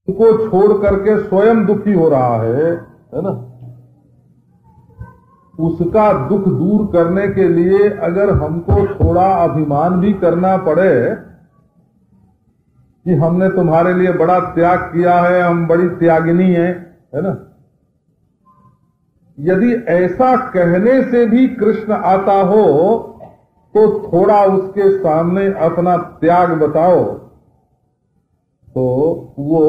को छोड़ करके स्वयं दुखी हो रहा है ना, उसका दुख दूर करने के लिए अगर हमको थोड़ा अभिमान भी करना पड़े कि हमने तुम्हारे लिए बड़ा त्याग किया है, हम बड़ी त्यागिनी है ना, यदि ऐसा कहने से भी कृष्ण आता हो तो थोड़ा उसके सामने अपना त्याग बताओ तो वो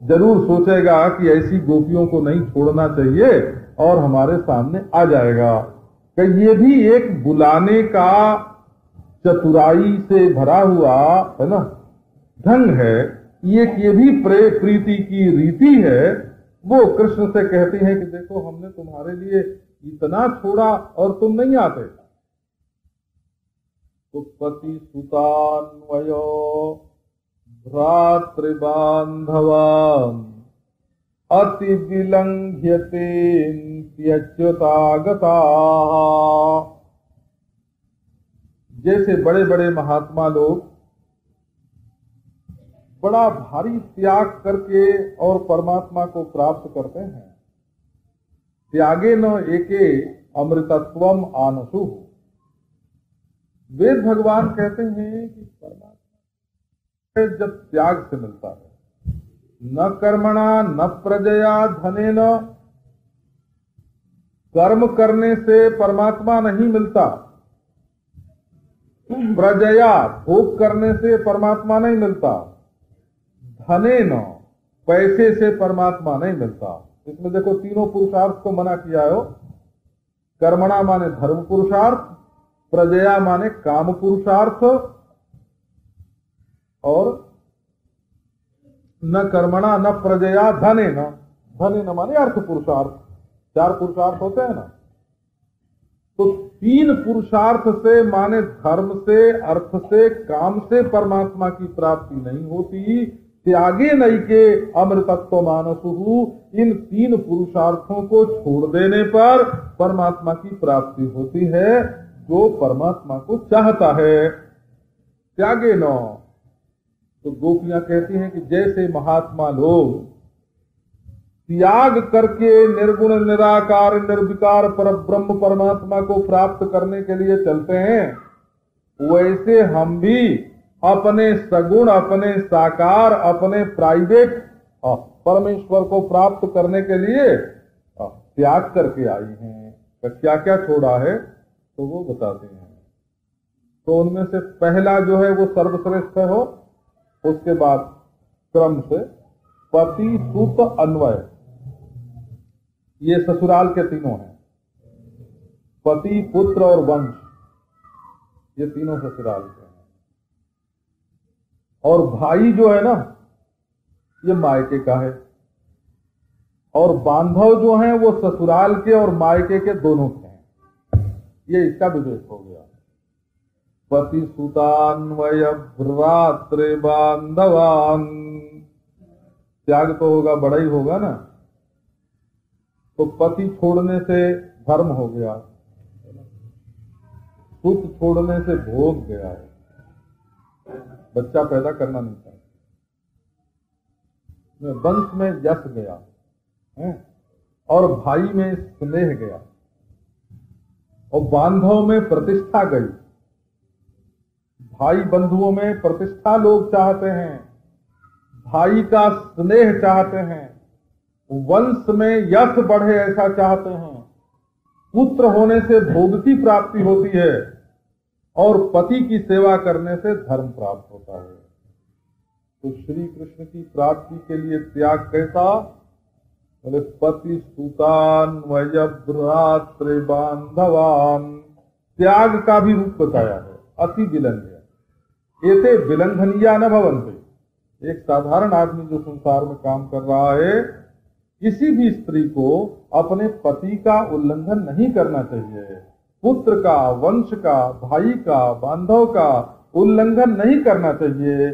जरूर सोचेगा कि ऐसी गोपियों को नहीं छोड़ना चाहिए और हमारे सामने आ जाएगा। कि ये भी एक बुलाने का चतुराई से भरा हुआ है ना ढंग है, ये भी प्रीति की रीति है। वो कृष्ण से कहती हैं कि देखो हमने तुम्हारे लिए इतना छोड़ा और तुम नहीं आते। तो पति सुतान्वयो भ्रातृबान्धवान् अति विलंघ्यते त्यच्युतागताः। जैसे बड़े बड़े महात्मा लोग बड़ा भारी त्याग करके और परमात्मा को प्राप्त करते हैं। त्यागे न एके अमृतत्वम आनसु। वेद भगवान कहते हैं कि परमात्मा जब त्याग से मिलता है, न कर्मणा न प्रजया धनेन, कर्म करने से परमात्मा नहीं मिलता, प्रजया भोग करने से परमात्मा नहीं मिलता, धनेन पैसे से परमात्मा नहीं मिलता। इसमें देखो तीनों पुरुषार्थ को मना किया हो। कर्मणा माने धर्म पुरुषार्थ, प्रजया माने काम पुरुषार्थ, और न कर्मणा न प्रजया धनेन, धनेन माने अर्थ पुरुषार्थ। चार पुरुषार्थ होते हैं ना, तो तीन पुरुषार्थ से माने धर्म से, अर्थ से, काम से परमात्मा की प्राप्ति नहीं होती। त्यागे नहीं के अमृतत्व मानसुहु, इन तीन पुरुषार्थों को छोड़ देने पर परमात्मा की प्राप्ति होती है, जो परमात्मा को चाहता है। त्यागे न, तो गोपियां कहती हैं कि जैसे महात्मा लोग त्याग करके निर्गुण निराकार निर्विकार पर ब्रह्म परमात्मा को प्राप्त करने के लिए चलते हैं, वैसे हम भी अपने सगुण, अपने साकार, अपने प्राइवेट परमेश्वर को प्राप्त करने के लिए त्याग करके आई हैं। तो क्या क्या छोड़ा है तो वो बताते हैं। तो उनमें से पहला जो है वो सर्वश्रेष्ठ हो, उसके बाद क्रम से पति सुत अन्वय, ये ससुराल के तीनों हैं। पति, पुत्र और वंश, ये तीनों ससुराल के हैं। और भाई जो है ना, ये मायके का है, और बांधव जो हैं वो ससुराल के और मायके के दोनों के हैं। ये इसका विवेक हो गया। पति सुतान्वय भ्रातृ बांधवान, त्याग तो होगा, बड़ा ही होगा ना। तो पति छोड़ने से धर्म हो गया, सुत छोड़ने से भोग गया है, बच्चा पैदा करना नहीं चाहिए, वंश में यश गया है, और भाई में स्नेह गया, और बांधव में प्रतिष्ठा गई। भाई बंधुओं में प्रतिष्ठा लोग चाहते हैं, भाई का स्नेह चाहते हैं, वंश में यश बढ़े ऐसा चाहते हैं, पुत्र होने से भोग की प्राप्ति होती है, और पति की सेवा करने से धर्म प्राप्त होता है। तो श्री कृष्ण की प्राप्ति के लिए त्याग कैसा? बोले पति सुतान्वय भ्रातृ बांधवान। त्याग का भी रूप बताया है, अति विलंघ्य। एते विलंघनीया न भवन्ति। एक साधारण आदमी जो संसार में काम कर रहा है, किसी भी स्त्री को अपने पति का उल्लंघन नहीं करना चाहिए। पुत्र का, वंश का, भाई का, बांधव का उल्लंघन नहीं करना चाहिए।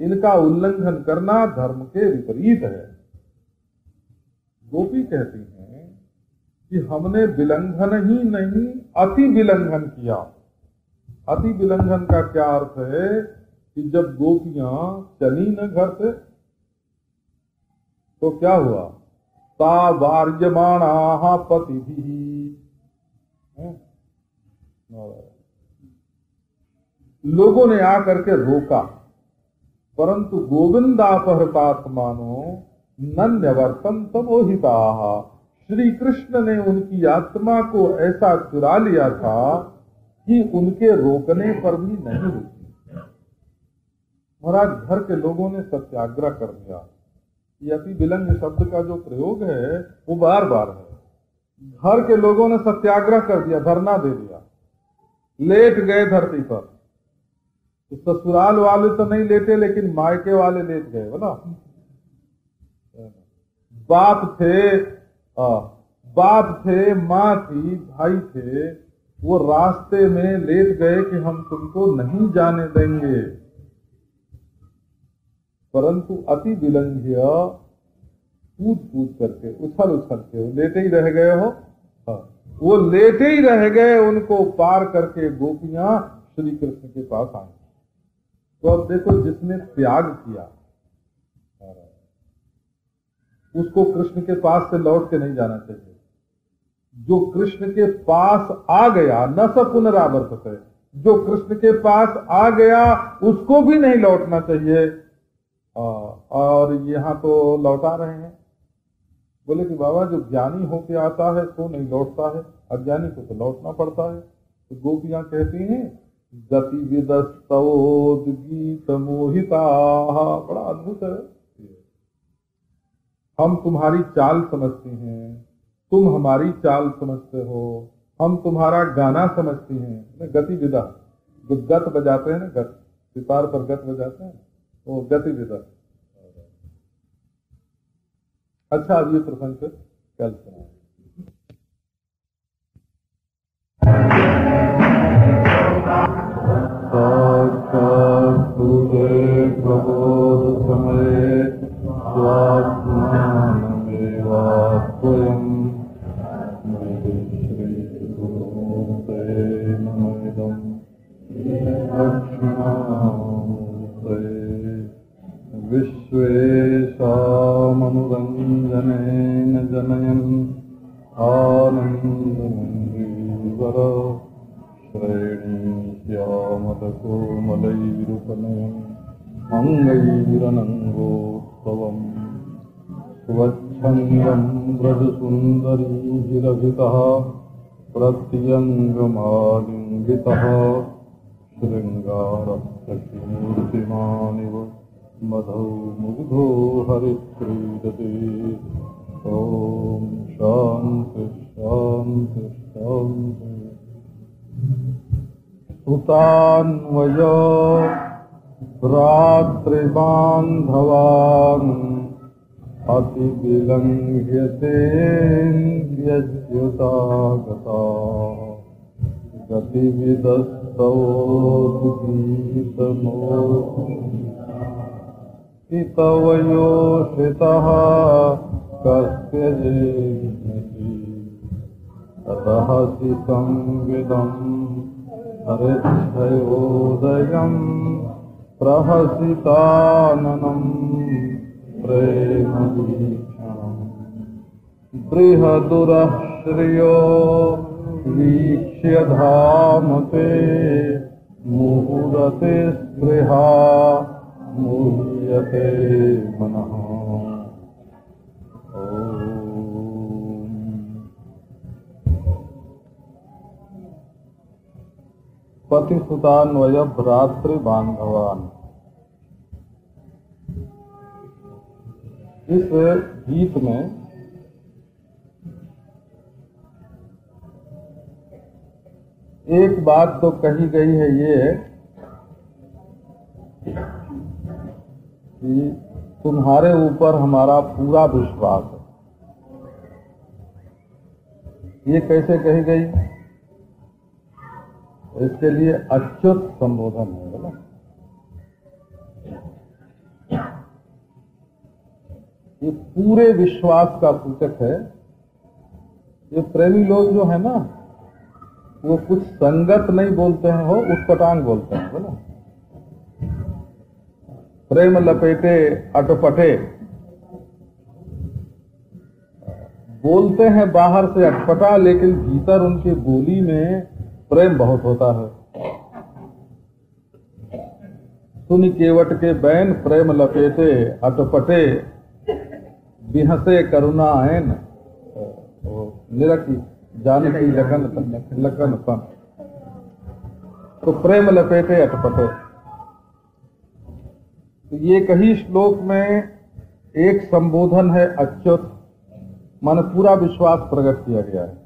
इनका उल्लंघन करना धर्म के विपरीत है। गोपी कहती हैं कि हमने विलंघन ही नहीं, अति विलंघन किया। अति विलंघन का क्या अर्थ है कि जब गोपियां चली न घर से, तो क्या हुआ? ता वार्यमाणा पतिभिः, लोगों ने आकर के रोका, परंतु गोविंदापहृतात्मानो नन्यवर्तन्त मोहिताः, श्री कृष्ण ने उनकी आत्मा को ऐसा चुरा लिया था कि उनके रोकने पर भी नहीं रुकी। महाराज घर के लोगों ने सत्याग्रह कर दिया। ये अति विलंग शब्द का जो प्रयोग है वो बार बार है। घर के लोगों ने सत्याग्रह कर दिया, धरना दे दिया, लेट गए धरती पर। तो ससुराल वाले तो नहीं लेटे, लेकिन मायके वाले लेट गए, बोला। बाप थे, माँ थी, भाई थे, वो रास्ते में लेट गए कि हम तुमको नहीं जाने देंगे। परंतु अति विलंघ्य कूद करके, उछल के लेटे ही रह गए हो। वो लेटे ही रह गए, उनको पार करके गोपियां श्री कृष्ण के पास आई। तो अब देखो, जिसने त्याग किया उसको कृष्ण के पास से लौट के नहीं जाना चाहिए। जो कृष्ण के पास आ गया, न स पुनरावर्तते, जो कृष्ण के पास आ गया उसको भी नहीं लौटना चाहिए। और यहाँ तो लौटा रहे हैं। बोले कि बाबा, जो ज्ञानी होके आता है तो नहीं लौटता है, अज्ञानी को तो लौटना पड़ता है। तो गोपियां कहती हैं, गति विदस्तोद्गीत मोहिता, बड़ा अद्भुत है। हम तुम्हारी चाल समझती हैं, तुम हमारी चाल समझते हो, हम तुम्हारा गाना समझती हैं। गति विदा, जो गत बजाते हैं ना, गत सितार पर गत बजाते हैं, वो गति विदा। अच्छा, अब ये प्रसंग से कल सुना। प्रबोध समय स्वात्मानमेवात्वयम् श्री गुरुते नमोऽहं दक्षिणामूर्ते विश्वेशामनुरञ्जनेन जनयन् आनन्दमञ्जीवर श्रेणीश्यामलकोमलैरुपनयन् अङ्गैरनङ्गोत्सवम् स्वच्छन्दं व्रजसुन्दरीभिरभितः प्रत्यङ्गमालिङ्गितः शृङ्गारप्रतिमूर्तिमानिव मधौ मुग्धो हरिक्रीडते। ॐ शान्ति शान्ति शान्ति। सुतान्वय भ्रातृबान्धवान् अति विलङ्घ्यतेन्द्रियच्युतागता गतिविदस्तवोदितवयोषितः कस्य जेष्यति ततः संविदम् हरिच्छयोदयम् प्रहसिताननम् प्रेमवीक्षणम् बृहदुरः श्रियो वीक्ष्य धामते मुहुरते स्पृहा मुह्यते मनः। पतिसुतान्वय भ्रातृ बांधवान। इस गीत में एक बात तो कही गई है ये कि तुम्हारे ऊपर हमारा पूरा विश्वास है। ये कैसे कही गई? इसके लिए अच्युत संबोधन है बोला। ये पूरे विश्वास का सूचक है। ये प्रेमी लोग जो है ना, वो कुछ संगत नहीं बोलते हैं, हो उटपटांग बोलते हैं बोला। प्रेम लपेटे अटपटे, बोलते हैं बाहर से अटपटा, लेकिन भीतर उनकी बोली में प्रेम बहुत होता है। सुनि केवट के बैन प्रेम लपेटे, अटपटे बिहसे करुणा ऐन, निरखी जानकी लखन सन। तो प्रेम लपेटे अटपटे, तो ये कही श्लोक में एक संबोधन है अच्युत, माने पूरा विश्वास प्रकट किया गया है,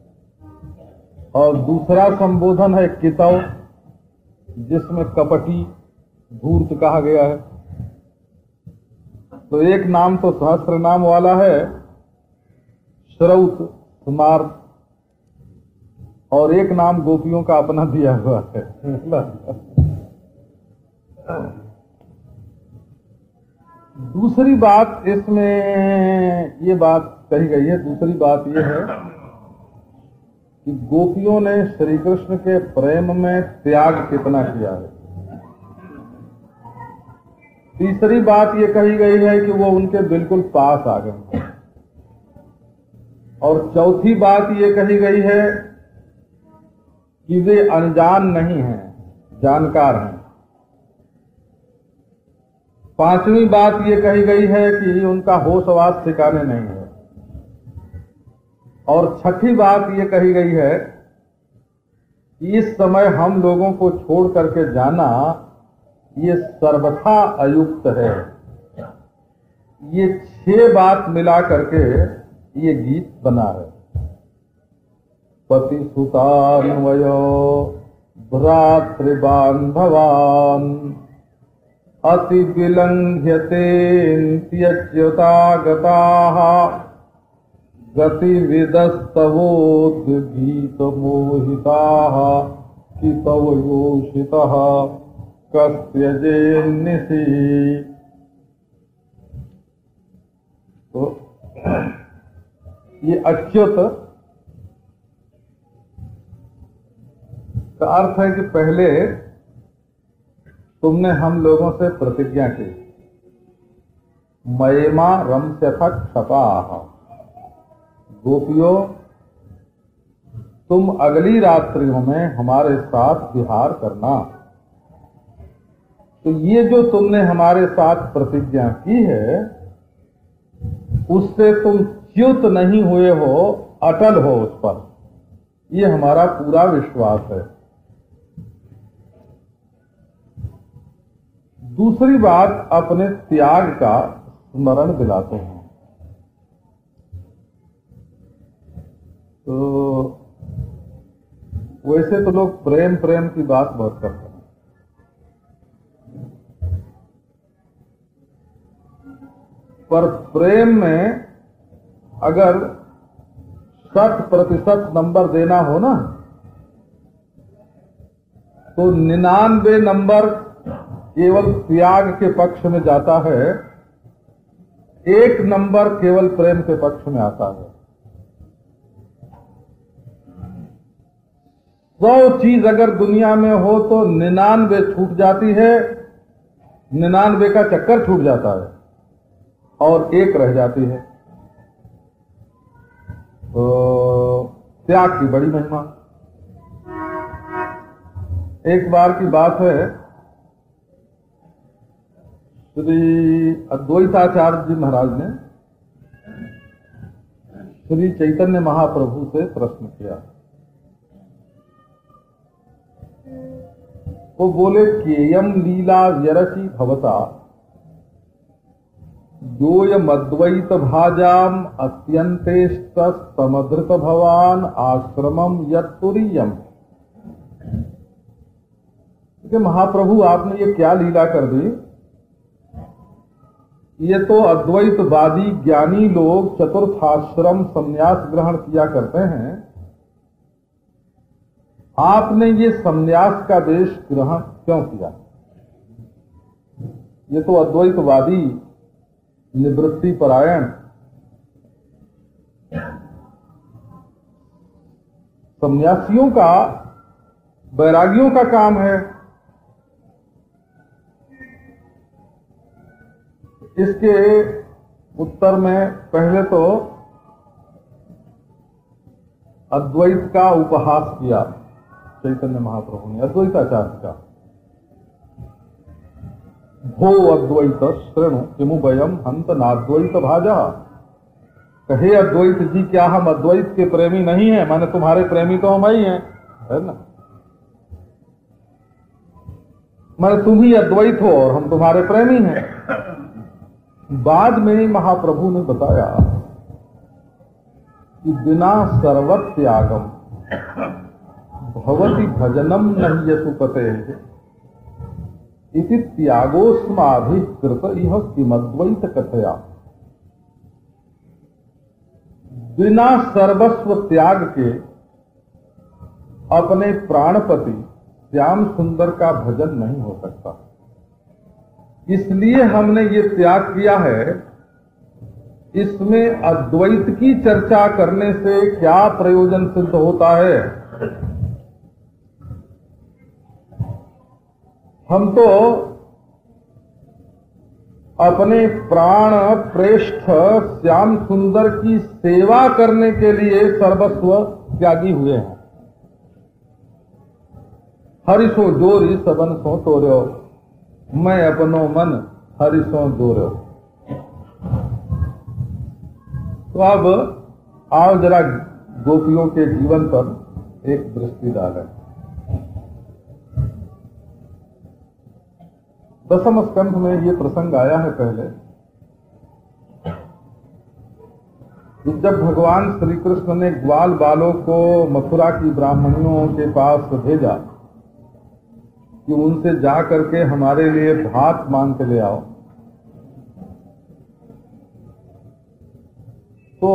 और दूसरा संबोधन है कितव, जिसमें कपटी धूर्त कहा गया है। तो एक नाम तो सहस्त्र नाम वाला है श्रौत स्मार्त, और एक नाम गोपियों का अपना दिया हुआ है। दूसरी बात इसमें ये बात कही गई है, दूसरी बात ये है कि गोपियों ने श्री कृष्ण के प्रेम में त्याग कितना किया है। तीसरी बात ये कही गई है कि वो उनके बिल्कुल पास आ गए, और चौथी बात ये कही गई है कि वे अनजान नहीं हैं, जानकार हैं। पांचवी बात ये कही गई है कि उनका होशवास ठिकाने नहीं है, और छठी बात ये कही गई है कि इस समय हम लोगों को छोड़ करके जाना ये सर्वथा अयुक्त है। ये 6 बात मिला करके ये गीत बना है। पति सुतान्वयो भ्रातृबान्धवान् अति विलंघ्यते त्यज्यतागताः गतिविदस्तवोद्गीतमोहिताः कितव योषितः कस्त्यजेन्निशि। तो ये अच्युत का अर्थ है कि पहले तुमने हम लोगों से प्रतिज्ञा की, मयिमा रम्स्यथ क्षपाः, गोपियों तुम अगली रात्रियों में हमारे साथ विहार करना। तो ये जो तुमने हमारे साथ प्रतिज्ञा की है उससे तुम च्युत नहीं हुए हो, अटल हो उस पर, ये हमारा पूरा विश्वास है। दूसरी बात, अपने त्याग का स्मरण दिलाते हैं। तो वैसे तो लोग प्रेम प्रेम की बात बहुत करते हैं, पर प्रेम में अगर 60% नंबर देना हो ना, तो 99 नंबर केवल त्याग के पक्ष में जाता है, 1 नंबर केवल प्रेम के पक्ष में आता है। 100 चीज अगर दुनिया में हो तो 99 छूट जाती है, 99 का चक्कर छूट जाता है और 1 रह जाती है। तो त्याग की बड़ी महिमा। एक बार की बात है, श्री अद्वैताचार्य जी महाराज ने श्री चैतन्य महाप्रभु से प्रश्न किया। वो बोले, केयम लीला व्यरचि भवता योयमद्वैत भाजाम अत्यंतेस्तमधृत भवान आश्रमम यत्तुरीयम। कि महाप्रभु आपने ये क्या लीला कर दी, ये तो अद्वैतवादी ज्ञानी लोग चतुर्थाश्रम संन्यास ग्रहण किया करते हैं, आपने ये संन्यास का देश ग्रहण क्यों किया? ये तो अद्वैतवादी निवृत्ति परायण सन्यासियों का, वैरागियों का काम है। इसके उत्तर में पहले तो अद्वैत का उपहास किया चैतन्य महाप्रभु ने, अद्वैताचार्य का। भो अद्वैत श्रेणु किमु वयम हंत नाद्वैत भाजा। कहे अद्वैत जी, क्या हम अद्वैत के प्रेमी नहीं हैं? माने तुम्हारे प्रेमी तो हम ही हैं, है ना? माने तुम ही अद्वैत हो और हम तुम्हारे प्रेमी हैं। बाद में महाप्रभु ने बताया कि बिना सर्वत्यागम भवति भजनम नहीं यशुपते इति त्यागोस्माभिकृत इह किमद्वैत कथया। बिना सर्वस्व त्याग के अपने प्राणपति श्याम सुंदर का भजन नहीं हो सकता। इसलिए हमने ये त्याग किया है। इसमें अद्वैत की चर्चा करने से क्या प्रयोजन सिद्ध होता है? हम तो अपने प्राण प्रेष्ठ श्याम सुंदर की सेवा करने के लिए सर्वस्व त्यागी हुए हैं। हरिसो जोरी सबन सो तोर्यो, मैं अपनो मन हरिसो जोर्यो। तो अब आओ जरा गोपियों के जीवन पर एक दृष्टि डालें। दसम स्कंध में ये प्रसंग आया है पहले, जब भगवान श्री कृष्ण ने ग्वाल बालों को मथुरा की ब्राह्मणियों के पास भेजा कि उनसे जा करके हमारे लिए भात मांग के ले आओ, तो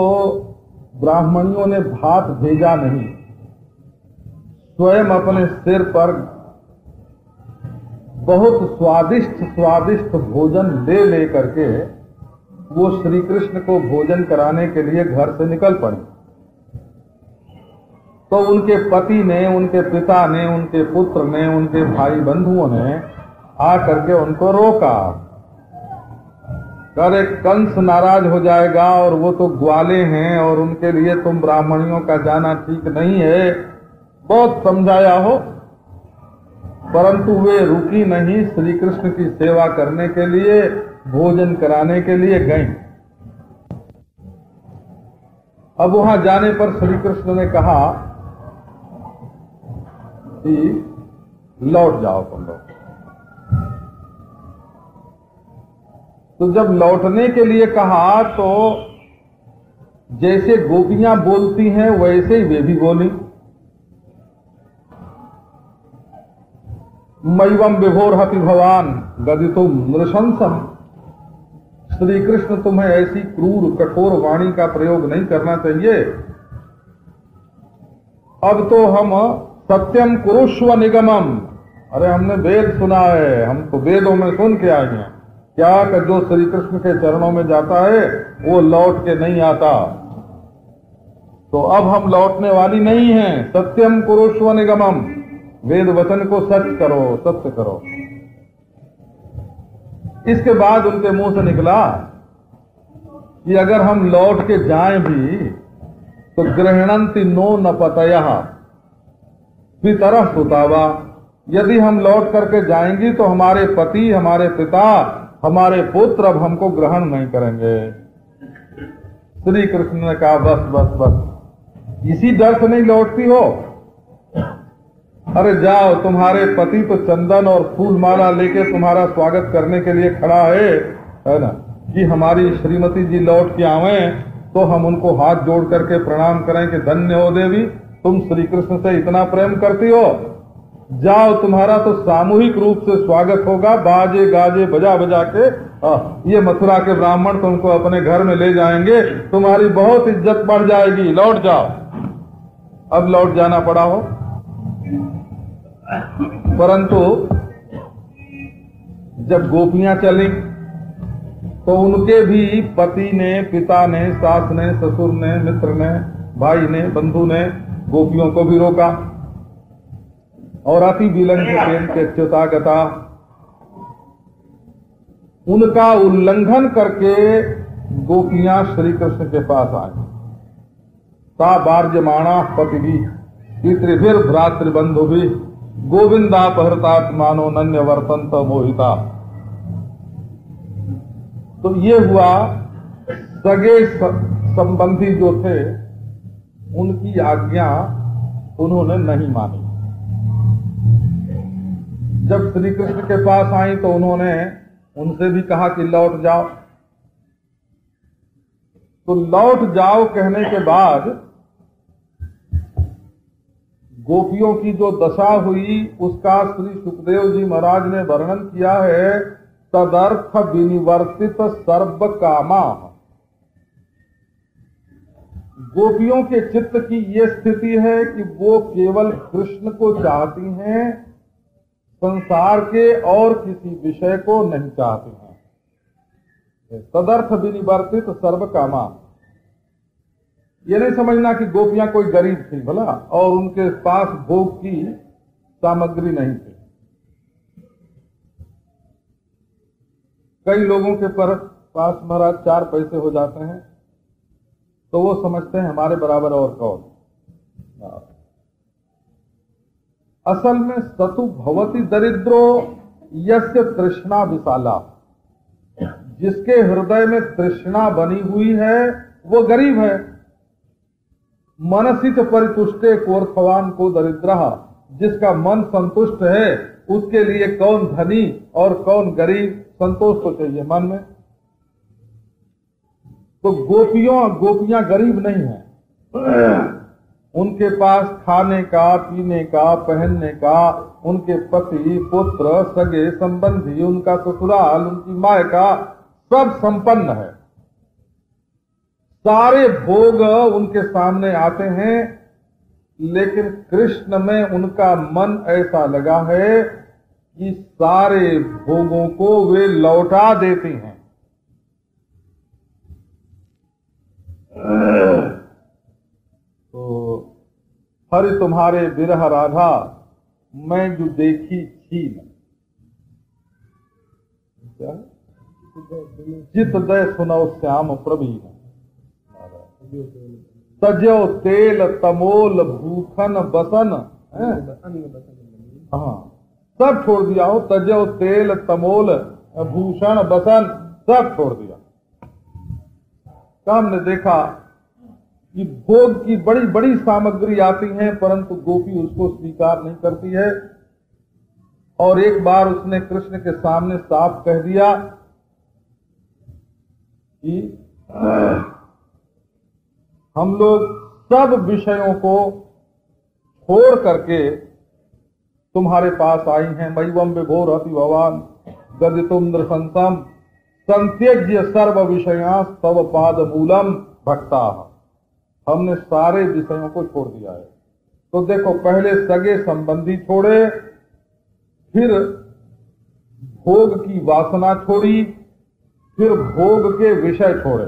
ब्राह्मणियों ने भात भेजा नहीं, स्वयं अपने सिर पर बहुत स्वादिष्ट स्वादिष्ट भोजन ले ले करके वो श्री कृष्ण को भोजन कराने के लिए घर से निकल पड़ी। तो उनके पति ने, उनके पिता ने, उनके पुत्र ने, उनके भाई बंधुओं ने आ करके उनको रोका। अरे कंस नाराज हो जाएगा और वो तो ग्वाले हैं और उनके लिए तुम ब्राह्मणियों का जाना ठीक नहीं है। बहुत समझाया हो, परंतु वे रुकी नहीं, श्री कृष्ण की सेवा करने के लिए, भोजन कराने के लिए गईं। अब वहां जाने पर श्री कृष्ण ने कहा कि लौट जाओ तुम लोग। तो जब लौटने के लिए कहा तो जैसे गोपियां बोलती हैं वैसे ही वे भी बोली। मैवम विभोरहति भवान गदितुम नृशंसम। श्री कृष्ण, तुम्हें ऐसी क्रूर कठोर वाणी का प्रयोग नहीं करना चाहिए। अब तो हम सत्यम कुरुष्व निगमम, अरे हमने वेद सुना है, हम तो वेदों में सुन के आए हैं क्या कि जो श्री कृष्ण के चरणों में जाता है वो लौट के नहीं आता। तो अब हम लौटने वाली नहीं हैं। सत्यम कुरुष्व निगमम, वेद वचन को सच करो, सत्य करो। इसके बाद उनके मुंह से निकला कि अगर हम लौट के जाएं भी तो गृहणंति नो न पतयः पितरः सुतावा। यदि हम लौट करके जाएंगी तो हमारे पति, हमारे पिता, हमारे पुत्र अब हमको ग्रहण नहीं करेंगे। श्री कृष्ण ने कहा बस बस बस, इसी डर से नहीं लौटती हो? अरे जाओ, तुम्हारे पति तो चंदन और फूल माला लेके तुम्हारा स्वागत करने के लिए खड़ा है ना, कि हमारी श्रीमती जी लौट के आवे तो हम उनको हाथ जोड़ करके प्रणाम करें कि धन्य हो देवी, तुम श्री कृष्ण से इतना प्रेम करती हो। जाओ, तुम्हारा तो सामूहिक रूप से स्वागत होगा, बाजे गाजे बजा बजा के ये मथुरा के ब्राह्मण तुमको अपने घर में ले जाएंगे, तुम्हारी बहुत इज्जत बढ़ जाएगी, लौट जाओ। अब लौट जाना पड़ा हो, परंतु जब गोपियां चली तो उनके भी पति ने, पिता ने, सास ने, ससुर ने, मित्र ने, भाई ने, बंधु ने गोपियों को भी रोका और अति विलंघ प्रेम के अच्युतागता उनका उल्लंघन करके गोपियां श्री कृष्ण के पास आई। ता बार्यमाणा पतिभि पितृभिर भ्रातृबंधुभि गोविंदापहृतात्मानो नन्य वर्तन्त मोहिता। तो ये हुआ सगे संबंधी जो थे उनकी आज्ञा उन्होंने नहीं मानी। जब श्री कृष्ण के पास आई तो उन्होंने उनसे भी कहा कि लौट जाओ। तो लौट जाओ कहने के बाद गोपियों की जो दशा हुई उसका श्री सुखदेव जी महाराज ने वर्णन किया है। तदर्थ विनिवर्तित सर्व कामा। गोपियों के चित्त की ये स्थिति है कि वो केवल कृष्ण को चाहती हैं, संसार के और किसी विषय को नहीं चाहती हैं। तदर्थ विनिवर्तित सर्व कामा। ये नहीं समझना कि गोपियां कोई गरीब थी भला और उनके पास भोग की सामग्री नहीं थी। कई लोगों के पास महाराज 4 पैसे हो जाते हैं तो वो समझते हैं हमारे बराबर और कौन। असल में सतु भवति दरिद्रो यस्य तृष्णा विशाला। जिसके हृदय में तृष्णा बनी हुई है वो गरीब है। मनसित परितुष्टे कोर्थवान को दरिद्रः। जिसका मन संतुष्ट है उसके लिए कौन धनी और कौन गरीब। संतोष तो चाहिए मन में। तो गोपियां गरीब नहीं हैं। उनके पास खाने का, पीने का, पहनने का, उनके पति पुत्र सगे संबंधी, उनका ससुराल, उनकी मायका सब संपन्न है। सारे भोग उनके सामने आते हैं, लेकिन कृष्ण में उनका मन ऐसा लगा है कि सारे भोगों को वे लौटा देती हैं। तो हरि तुम्हारे विरह राधा मैं जो देखी छीन। जित दय सुनौ श्याम प्रवीण। तजो तेल तमोल भूखन बसन। हाँ सब छोड़ दिया हो। तजो तेल तमोल भूषण बसन सब छोड़ दिया। हमने देखा कि भोग की बड़ी बड़ी सामग्री आती है परंतु गोपी उसको स्वीकार नहीं करती है। और एक बार उसने कृष्ण के सामने साफ कह दिया कि हम लोग सब विषयों को छोड़ करके तुम्हारे पास आई हैं। मैवम विभोर अति भवान गदितुम नृशंसम संत्यज्य सर्व विषयां तव पाद मूलम भक्ता। हमने सारे विषयों को छोड़ दिया है। तो देखो पहले सगे संबंधी छोड़े, फिर भोग की वासना छोड़ी, फिर भोग के विषय छोड़े।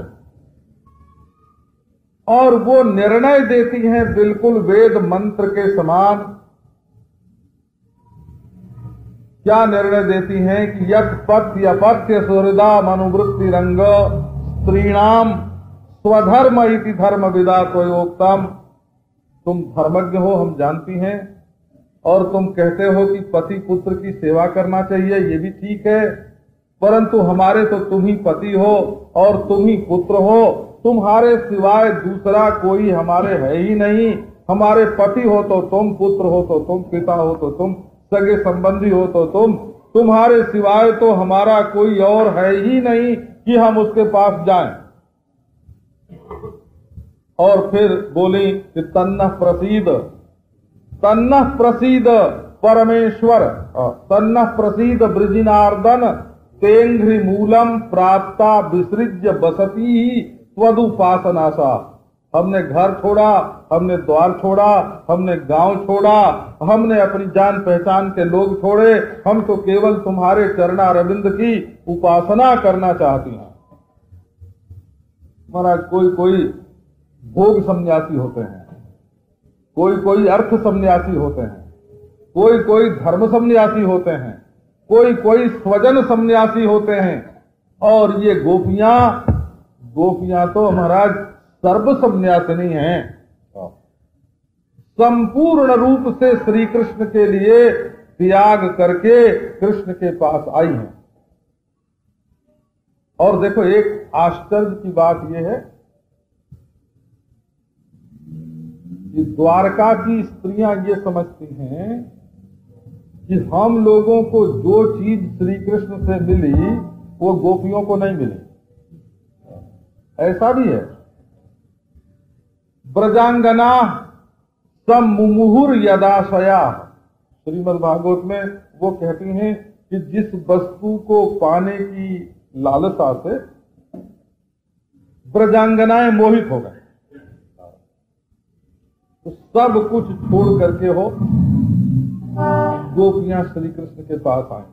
और वो निर्णय देती हैं बिल्कुल वेद मंत्र के समान। क्या निर्णय देती हैं कि यत् पत्य अपत्य सुहृदा मनुवृत्ति रंग स्त्रीणाम स्वधर्म इति धर्म विदा त्वयोक्तम। तुम धर्मज्ञ हो हम जानती हैं, और तुम कहते हो कि पति पुत्र की सेवा करना चाहिए, ये भी ठीक है, परंतु हमारे तो तुम ही पति हो और तुम ही पुत्र हो। तुम्हारे सिवाय दूसरा कोई हमारे है ही नहीं। हमारे पति हो तो तुम, पुत्र हो तो तुम, पिता हो तो तुम, सगे संबंधी हो तो तुम। तुम्हारे सिवाय तो हमारा कोई और है ही नहीं कि हम उसके पास जाएं। और फिर बोली कि तन्नः प्रसीद, तन्नः प्रसीद परमेश्वर, तन्नः प्रसीद ब्रजिनार्दन तेंघ्रि मूलम प्राप्ता विसृज्य बसती त्वदुपासनासा। हमने घर छोड़ा, हमने द्वार छोड़ा, हमने गांव छोड़ा, हमने अपनी जान पहचान के लोग छोड़े। हम तो केवल तुम्हारे चरणारविंद की उपासना करना चाहती हैं। महाराज कोई कोई भोग सन्यासी होते हैं, कोई कोई अर्थ सन्यासी होते हैं, कोई कोई धर्म सन्यासी होते हैं, कोई कोई स्वजन सन्यासी होते हैं। और ये गोपियां तो महाराज सर्व सन्यासिनी हैं। संपूर्ण रूप से श्री कृष्ण के लिए त्याग करके कृष्ण के पास आई हैं। और देखो, एक आश्चर्य की बात यह है कि द्वारका की स्त्रियां ये समझती हैं कि हम लोगों को जो चीज श्री कृष्ण से मिली वो गोपियों को नहीं मिली। ऐसा भी है। ब्रजांगना सम्मुहुर यदाशया, श्रीमद् भागवत में वो कहती हैं कि जिस वस्तु को पाने की लालसा से ब्रजांगनाएं मोहित हो गए, तो सब कुछ छोड़ करके हो गोपियां श्री कृष्ण के पास आई।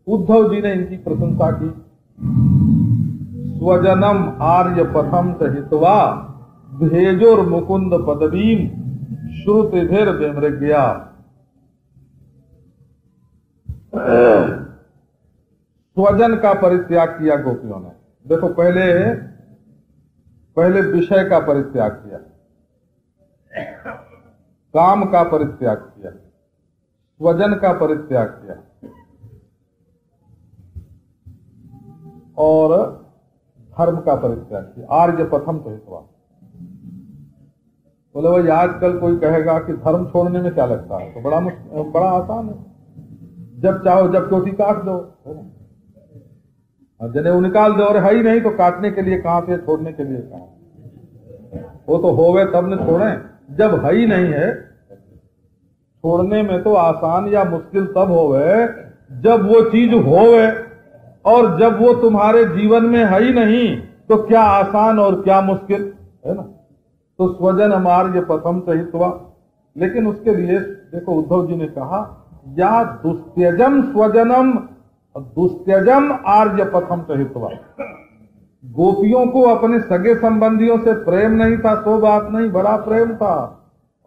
उद्धव जी ने इनकी प्रशंसा की। स्वजनम आर्य पथम सहित्वा भेजोर मुकुंद पदवीम श्रुतिभिर विमृग्या। स्वजन का परित्याग किया गोपियों ने। देखो, पहले विषय का परित्याग किया, काम का परित्याग किया, स्वजन का परित्याग किया और धर्म का परित्याग किया। आर्य पथम सहित्वा। बोले भाई, आजकल कोई कहेगा कि धर्म छोड़ने में क्या लगता है, तो बड़ा आसान है। जब चाहो जब चोटी काट दो, और जने वो निकाल दो, और है ही नहीं तो काटने के लिए कहां से, छोड़ने के लिए कहां। वो तो होवे तब न छोड़े, जब है ही नहीं है। छोड़ने में तो आसान या मुश्किल तब होवे जब वो चीज होवे, और जब वो तुम्हारे जीवन में है ही नहीं तो क्या आसान और क्या मुश्किल, है ना। तो स्वजन अमार्य पथम सहित्वा। लेकिन उसके लिए देखो, उद्धव जी ने कहा या दुस्त्यजम स्वजनम दुस्त्यजम आर्य पथम सहित्वा। गोपियों को अपने सगे संबंधियों से प्रेम नहीं था, सो बात नहीं, बड़ा प्रेम था।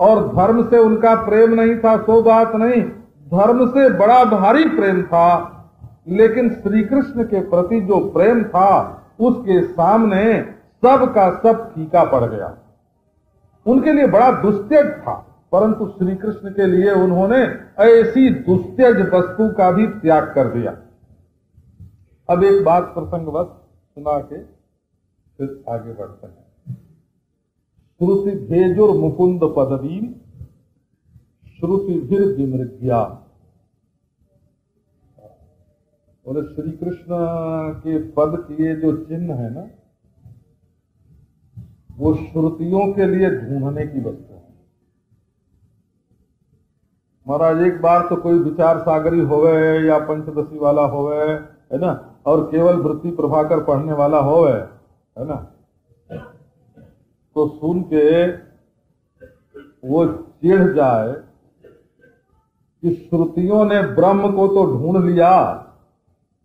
और धर्म से उनका प्रेम नहीं था, सो बात नहीं, धर्म से बड़ा भारी प्रेम था। लेकिन श्री कृष्ण के प्रति जो प्रेम था उसके सामने सब का सब फीका पड़ गया। उनके लिए बड़ा दुस्त्यज था, परंतु श्री कृष्ण के लिए उन्होंने ऐसी दुस्त्यज वस्तु का भी त्याग कर दिया। अब एक बात प्रसंगवश सुना के फिर आगे बढ़ते हैं। श्रुति भेजुर मुकुंद पदवी श्रुतिभिर विमृग्या। और श्री कृष्ण के पद के जो चिन्ह है ना, वो श्रुतियों के लिए ढूंढने की वस्तु है। महाराज, एक बार तो कोई विचार सागरी होवे या पंचदशी वाला होवे, है ना, और केवल वृत्ति प्रभाकर पढ़ने वाला होवे, है ना, तो सुन के वो चिढ़ जाए कि श्रुतियों ने ब्रह्म को तो ढूंढ लिया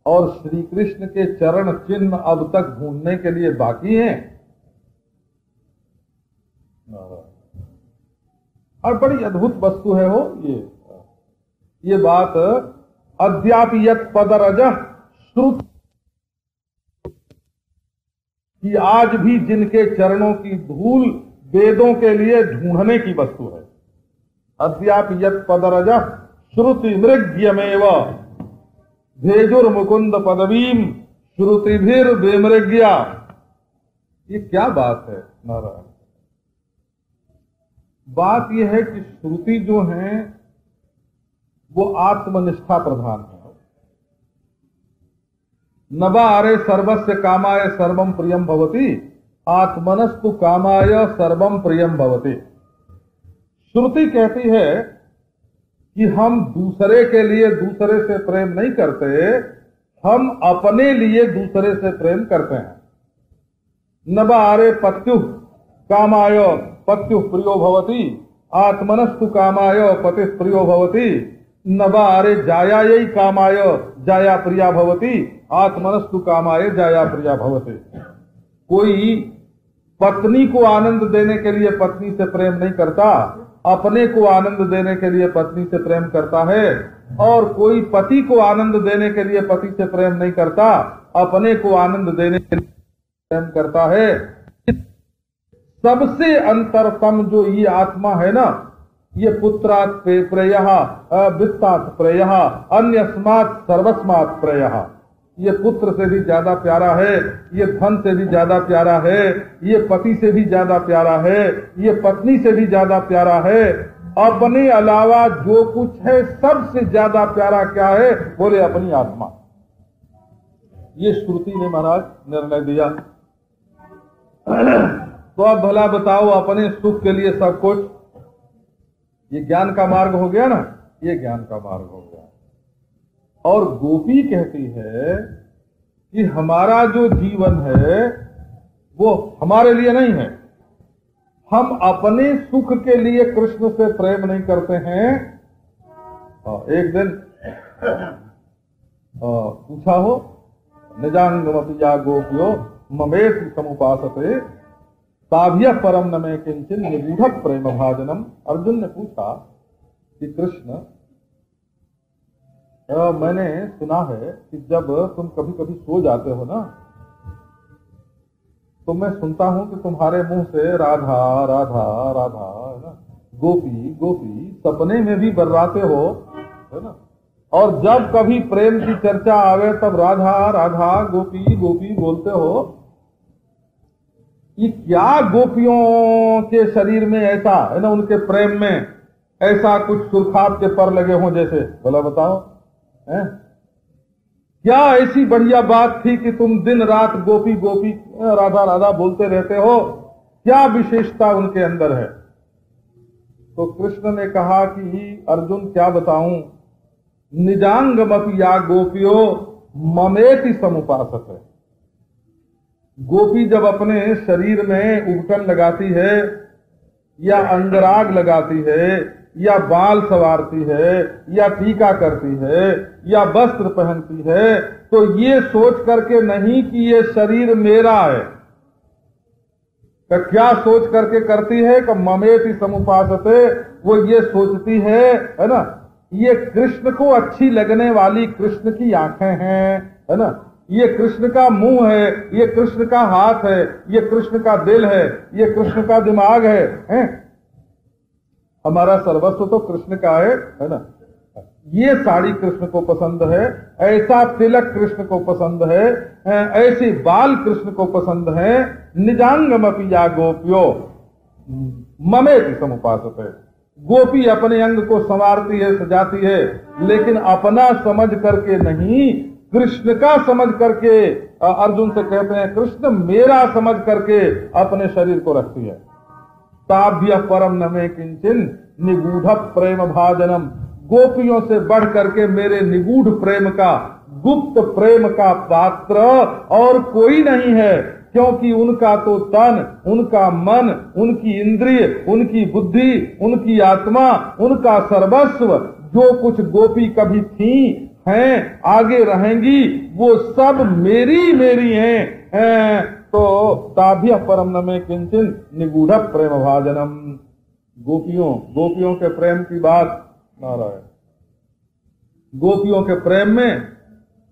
और श्री कृष्ण के चरण चिन्ह अब तक ढूंढने के लिए बाकी हैं। और बड़ी अद्भुत वस्तु है वो ये बात। अद्यापि यत् पदरज श्रुत, कि आज भी जिनके चरणों की धूल वेदों के लिए ढूंढने की वस्तु है। अद्यापि यत् पदरज श्रुति मृग्यमेव भेजुर मुकुंद पदवीम श्रुतिभिर विमृग्या। ये क्या बात है नारायण। बात यह है कि श्रुति जो है वो आत्मनिष्ठा प्रधान है। नवारे सर्वस्य कामाय सर्वम प्रियम भवति आत्मनस्तु कामाय सर्वम प्रियम भवति। श्रुति कहती है कि हम दूसरे के लिए दूसरे से प्रेम नहीं करते, हम अपने लिए दूसरे से प्रेम करते हैं। नवारे पत्यु कामाय पत्यु प्रियो भवति आत्मनस्तु कामाय पति प्रियो भवति। नवारे जायायै कामाय जाया प्रिया भवति आत्मनस्तु कामाय जाया प्रिया भवति। कोई पत्नी को आनंद देने के लिए पत्नी से प्रेम नहीं करता, अपने को आनंद देने के लिए पत्नी से प्रेम करता है। और कोई पति को आनंद देने के लिए पति से प्रेम नहीं करता, अपने को आनंद देने के लिए प्रेम करता है। सबसे अंतरतम जो ये आत्मा है ना, ये पुत्रात् प्रेयः, वित्तात् प्रेयः, अन्यस्मात् सर्वस्मात् प्रेयः। ये पुत्र से भी ज्यादा प्यारा है, ये धन से भी ज्यादा प्यारा है, ये पति से भी ज्यादा प्यारा है, ये पत्नी से भी ज्यादा प्यारा है। अपने अलावा जो कुछ है सबसे ज्यादा प्यारा क्या है? बोले अपनी आत्मा। ये श्रुति ने महाराज निर्णय दिया। तो अब भला बताओ, अपने सुख के लिए सब कुछ, ये ज्ञान का मार्ग हो गया ना, ये ज्ञान का मार्ग हो गया। और गोपी कहती है कि हमारा जो जीवन है वो हमारे लिए नहीं है, हम अपने सुख के लिए कृष्ण से प्रेम नहीं करते हैं। एक दिन पूछा हो, निजांगमपि या गोप्यो ममेति समुपासते ताभ्य परम न में किंचिन निगूढ़ प्रेम भाजनम। अर्जुन ने पूछा कि कृष्ण, मैंने सुना है कि जब तुम कभी कभी सो जाते हो ना, तो मैं सुनता हूं कि तुम्हारे मुंह से राधा राधा राधा, है ना, गोपी गोपी सपने में भी बर्राते हो, है ना, और जब कभी प्रेम की चर्चा आवे तब राधा राधा गोपी गोपी बोलते हो। ये क्या गोपियों के शरीर में ऐसा है ना, उनके प्रेम में ऐसा कुछ सुर्खाब के पर लगे हों जैसे? बोला बताओ, है क्या ऐसी बढ़िया बात थी कि तुम दिन रात गोपी गोपी राधा राधा बोलते रहते हो? क्या विशेषता उनके अंदर है? तो कृष्ण ने कहा कि अर्जुन क्या बताऊं, निजांगमपि या गोपियो ममेति समुपासते। गोपी जब अपने शरीर में उबटन लगाती है या अंगराग लगाती है या बाल संवारती है या टीका करती है या वस्त्र पहनती है, तो ये सोच करके नहीं कि ये शरीर मेरा है। तो क्या सोच करके करती है कि ममेति समुपासते? वो ये सोचती है ना, ये कृष्ण को अच्छी लगने वाली कृष्ण की आंखें हैं, है ना, ये कृष्ण का मुंह है, ये कृष्ण का हाथ है, ये कृष्ण का दिल है, ये कृष्ण का दिमाग है? हमारा सर्वस्व तो कृष्ण का है ना। ये साड़ी कृष्ण को पसंद है, ऐसा तिलक कृष्ण को पसंद है, ऐसे बाल कृष्ण को पसंद है। निजांगमपि या गोप्यो ममेति समुपासते। गोपी अपने अंग को संवारती है, सजाती है, लेकिन अपना समझ करके नहीं, कृष्ण का समझ करके। अर्जुन से कहते हैं कृष्ण मेरा समझ करके अपने शरीर को रखती है। ताभ्य परम न में किंचिन निगूढ़ प्रेम भाजनम। गोपियों से बढ़ करके मेरे निगूढ़ प्रेम का, गुप्त प्रेम का पात्र और कोई नहीं है, क्योंकि उनका तो तन, उनका मन, उनकी इंद्रिय, उनकी बुद्धि, उनकी आत्मा, उनका सर्वस्व, जो कुछ गोपी कभी थी, हैं, आगे रहेंगी, वो सब मेरी मेरी हैं। तो ताभ्य परम न में किंचिन निगूढ़ प्रेम भाजनम। गोपियों के प्रेम की बात नारायण। गोपियों के प्रेम में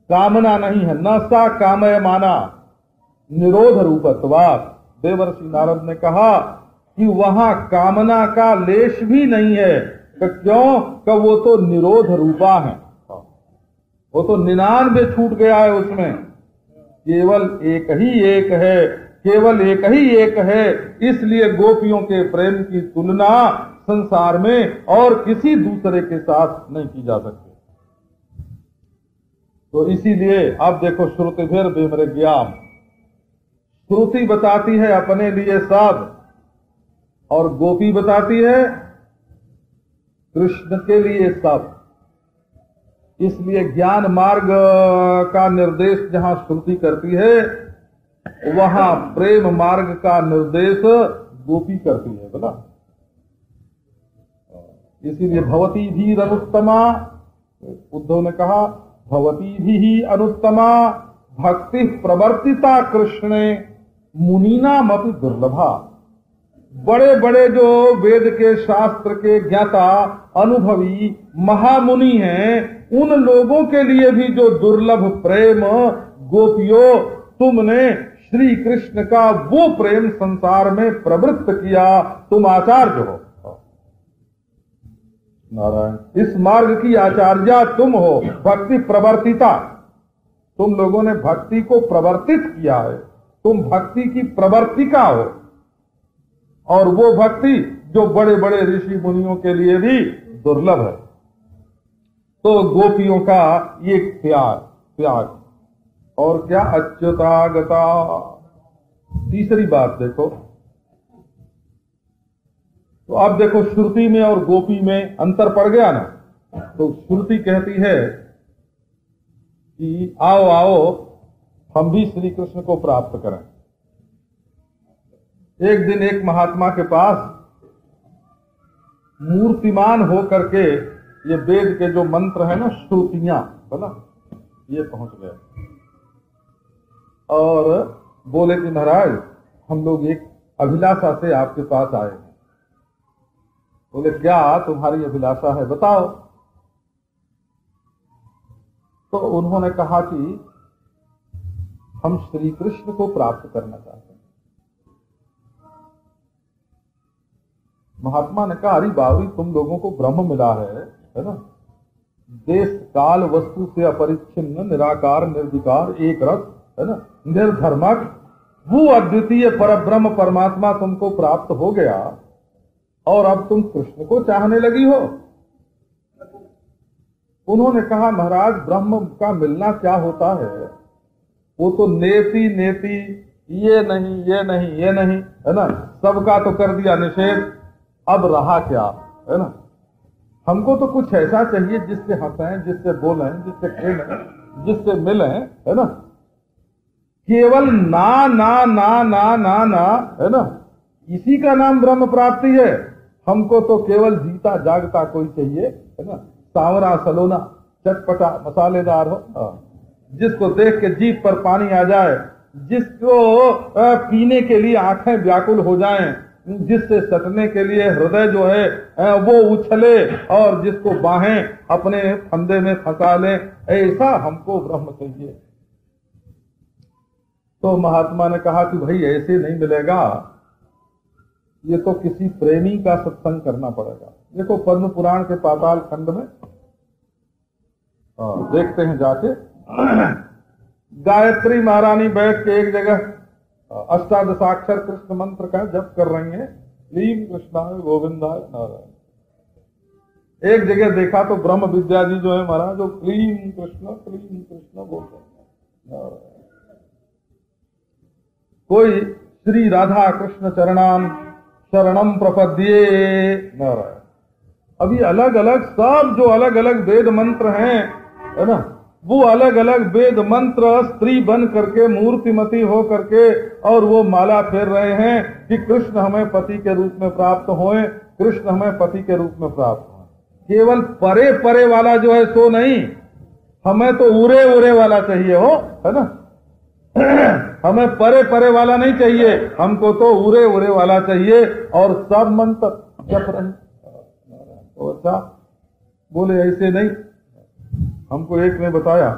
कामना नहीं है, न सा कामय माना निरोध रूपत्वात्। देवर्षि नारद ने कहा कि वहां कामना का लेश भी नहीं है। क्यों? कि वो तो निरोध रूपा है, वो तो 99 छूट गया है, उसमें केवल एक ही एक है, केवल एक ही एक है। इसलिए गोपियों के प्रेम की तुलना संसार में और किसी दूसरे के साथ नहीं की जा सकती। तो इसीलिए अब देखो, श्रुति फिर बेमरे ज्ञान। श्रुति बताती है अपने लिए सब, और गोपी बताती है कृष्ण के लिए सब। इसलिए ज्ञान मार्ग का निर्देश जहां श्रुति करती है, वहां प्रेम मार्ग का निर्देश गोपी करती है। बोला, इसीलिए भवती भी अनुत्तमा, उद्धव ने कहा भवती भी अनुत्तमा भक्ति प्रवर्तिता कृष्णे मुनीनामपि दुर्लभा। बड़े बड़े जो वेद के शास्त्र के ज्ञाता अनुभवी महामुनि हैं, उन लोगों के लिए भी जो दुर्लभ प्रेम गोपियों तुमने श्री कृष्ण का वो प्रेम संसार में प्रवृत्त किया, तुम आचार्य हो। नारायण, इस मार्ग की आचार्या तुम हो, भक्ति प्रवर्तिता। तुम लोगों ने भक्ति को प्रवर्तित किया है, तुम भक्ति की प्रवर्तिका हो। और वो भक्ति जो बड़े बड़े ऋषि मुनियों के लिए भी दुर्लभ है। तो गोपियों का ये त्याग और क्या, अच्युतागता। तीसरी बात देखो, तो अब देखो श्रुति में और गोपी में अंतर पड़ गया ना। तो श्रुति कहती है कि आओ आओ हम भी श्री कृष्ण को प्राप्त करें। एक दिन एक महात्मा के पास मूर्तिमान हो करके ये वेद के जो मंत्र है ना, श्रुतियां है ना, ये पहुंच गए और बोले कि महाराज हम लोग एक अभिलाषा से आपके पास आए हैं। बोले क्या तुम्हारी अभिलाषा है, बताओ। तो उन्होंने कहा कि हम श्री कृष्ण को प्राप्त करना चाहते हैं। महात्मा ने कहा, अरे बाबरी तुम लोगों को ब्रह्म मिला है ना, देश काल वस्तु से अपरिच्छिन्न निराकार निर्विकार एक रस है ना, निर्धर्मक वो अद्वितीय परब्रह्म परमात्मा तुमको प्राप्त हो गया और अब तुम कृष्ण को चाहने लगी हो। उन्होंने कहा महाराज ब्रह्म का मिलना क्या होता है, वो तो नेति नेति, ये नहीं ये नहीं ये नहीं है ना, सबका तो कर दिया निषेध। अब रहा क्या है ना, हमको तो कुछ ऐसा चाहिए जिससे हंसें, जिससे बोलें, जिससे खेलें, जिससे मिलें है ना। केवल ना ना ना ना ना ना है ना, इसी का नाम ब्रह्म प्राप्ति है। हमको तो केवल जीता जागता कोई चाहिए है ना, सांवरा सलोना चटपटा मसालेदार हो, जिसको देख के जीभ पर पानी आ जाए, जिसको पीने के लिए आंखें व्याकुल हो जाएं, जिससे सटने के लिए हृदय जो है वो उछले और जिसको बाहें अपने फंदे में फंसा ले, ऐसा हमको ब्रह्म चाहिए। तो महात्मा ने कहा कि भाई ऐसे नहीं मिलेगा, ये तो किसी प्रेमी का सत्संग करना पड़ेगा। देखो पद्म पुराण के पाताल खंड में देखते हैं जाके, गायत्री महारानी बैठ के एक जगह अष्टादशाक्षर कृष्ण मंत्र का जप कर रही हैं, क्लीम कृष्णाय गोविंदाय नारायण। एक जगह देखा तो ब्रह्म विद्या जी जो है महाराज, जो क्लीम कृष्ण बोलते हैं। कोई श्री राधा कृष्ण चरणाम शरणम प्रपद्ये नारायण। अभी अलग अलग सब जो अलग अलग वेद मंत्र हैं है ना, वो अलग अलग वेद मंत्र स्त्री बन करके मूर्तिमती हो करके और वो माला फेर रहे हैं कि कृष्ण हमें पति के रूप में प्राप्त होए, कृष्ण हमें पति के रूप में प्राप्त होए। केवल परे परे वाला जो है सो नहीं, हमें तो उरे उरे वाला चाहिए हो है ना। हमें परे परे वाला नहीं चाहिए, हमको तो उरे उरे वाला चाहिए और सब मंत्र जप रहे। तो अच्छा बोले ऐसे नहीं, हमको एक ने बताया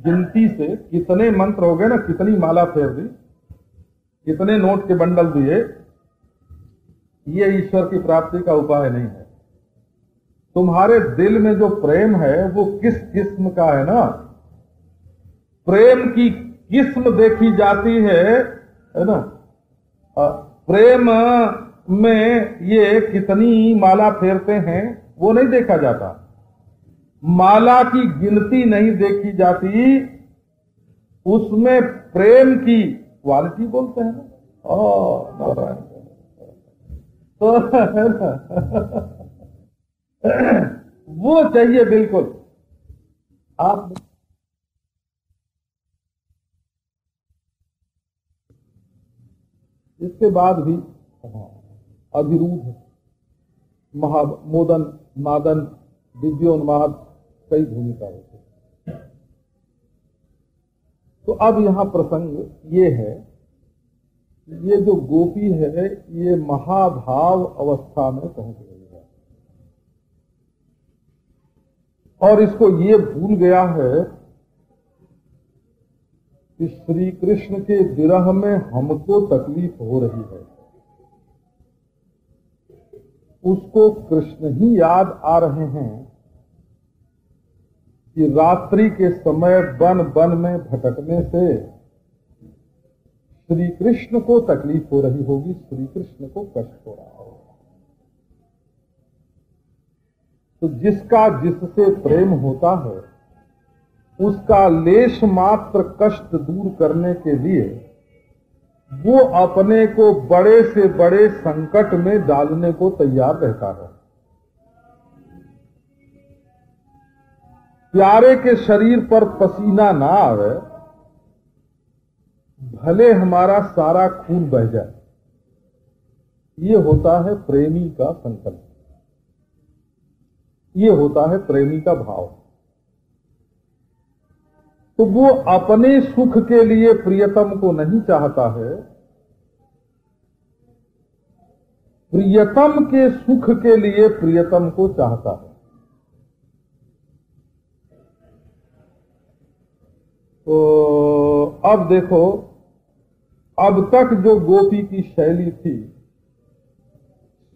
गिनती से कितने मंत्र हो गए ना, कितनी माला फेर दी, कितने नोट के बंडल दिए, ये ईश्वर की प्राप्ति का उपाय नहीं है। तुम्हारे दिल में जो प्रेम है वो किस किस्म का है ना, प्रेम की किस्म देखी जाती है ना। प्रेम में ये कितनी माला फेरते हैं वो नहीं देखा जाता, माला की गिनती नहीं देखी जाती, उसमें प्रेम की क्वालिटी बोलते हैं ना। नारायण वो चाहिए बिल्कुल। आप इसके बाद भी अभिरूढ़, महामोदन, मादन, दिव्योन्माद कई भूमिका होती है। तो अब यहां प्रसंग ये है, ये जो गोपी है ये महाभाव अवस्था में पहुंच गई है और इसको ये भूल गया है कि श्री कृष्ण के विरह में हमको तकलीफ हो रही है, उसको कृष्ण ही याद आ रहे हैं कि रात्रि के समय वन वन में भटकने से श्री कृष्ण को तकलीफ हो रही होगी, श्री कृष्ण को कष्ट हो रहा होगा। तो जिसका जिससे प्रेम होता है उसका लेश मात्र कष्ट दूर करने के लिए वो अपने को बड़े से बड़े संकट में डालने को तैयार रहता है। प्यारे के शरीर पर पसीना ना आवे, भले हमारा सारा खून बह जाए, ये होता है प्रेमी का संकल्प, ये होता है प्रेमी का भाव। तो वो अपने सुख के लिए प्रियतम को नहीं चाहता है, प्रियतम के सुख के लिए प्रियतम को चाहता है। तो अब देखो, अब तक जो गोपी की शैली थी,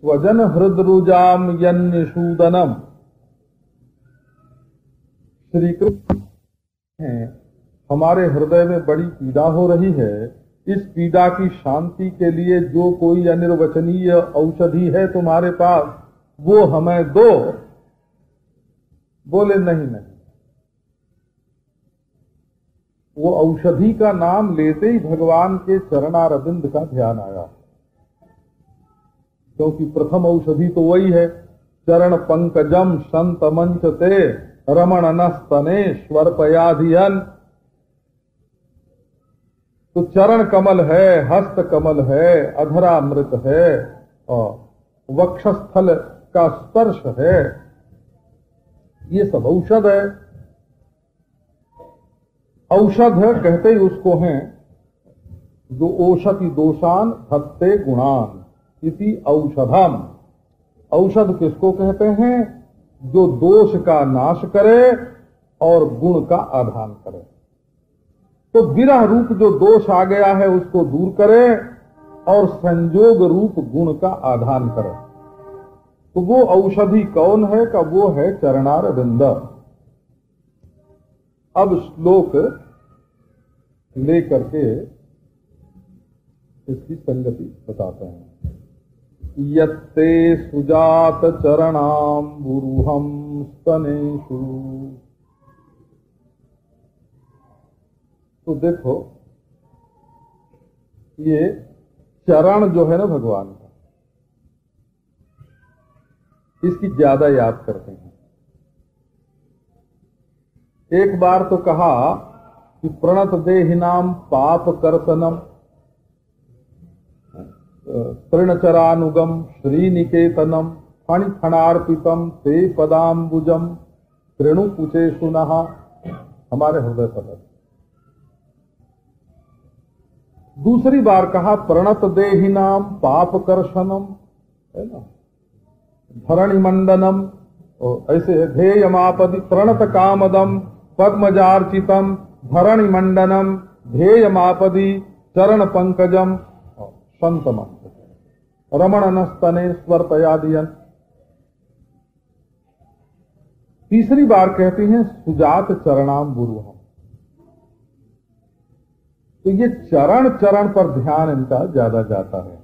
स्वजन हृदरुजाम यन्यशूदनम, श्री कृष्ण हैं, हमारे हृदय में बड़ी पीड़ा हो रही है, इस पीड़ा की शांति के लिए जो कोई अनिर्वचनीय औषधि है तुम्हारे पास वो हमें दो। बोले नहीं नहीं। वो औषधि का नाम लेते ही भगवान के चरणारविंद का ध्यान आया, क्योंकि प्रथम औषधि तो वही है, चरण पंकजम संत मंच ते रमण नस्तने स्वरपयाधियन। तो चरण कमल है, हस्त कमल है, अधरामृत है और वक्षस्थल का स्पर्श है, ये सब औषध है। औषध कहते ही उसको हैं जो ओषधि दोषान धत्ते गुणान इति औषधम। औषध किसको कहते हैं? जो दोष का नाश करे और गुण का आधान करे। तो विरह रूप जो दोष आ गया है उसको दूर करे और संयोग रूप गुण का आधान करे। तो वो औषधि कौन है? का वो है चरणारविंद। अब श्लोक लेकर के इसकी संगति बताते हैं। यत्ते सुजात चरणाम्बुरुहं स्तनेषु। तो देखो, ये चरण जो है ना भगवान का, इसकी ज्यादा याद करते हैं। एक बार तो कहा कि प्रणत देहिनाम पाप कर्तनम तृणचरानुगम श्रीनिकेतनम फणिफणार्पितम ते पदाम्बुजम कृणु कुचे सुनः। हमारे हृदय पर। दूसरी बार कहा प्रणत देहिनाम पाप कर्षणम, है ना, धरणि मंडनम, ऐसे ध्येयमापदि प्रणत कामदम पद्मजार्चितम धरणि मंडनम ध्येयमापदि चरण पंकजम संतमम रमण नस्तने स्वरपयादियन। तीसरी बार कहती हैं सुजात चरणाम्बुरुहम। तो ये चरण चरण पर ध्यान इनका ज्यादा जाता है।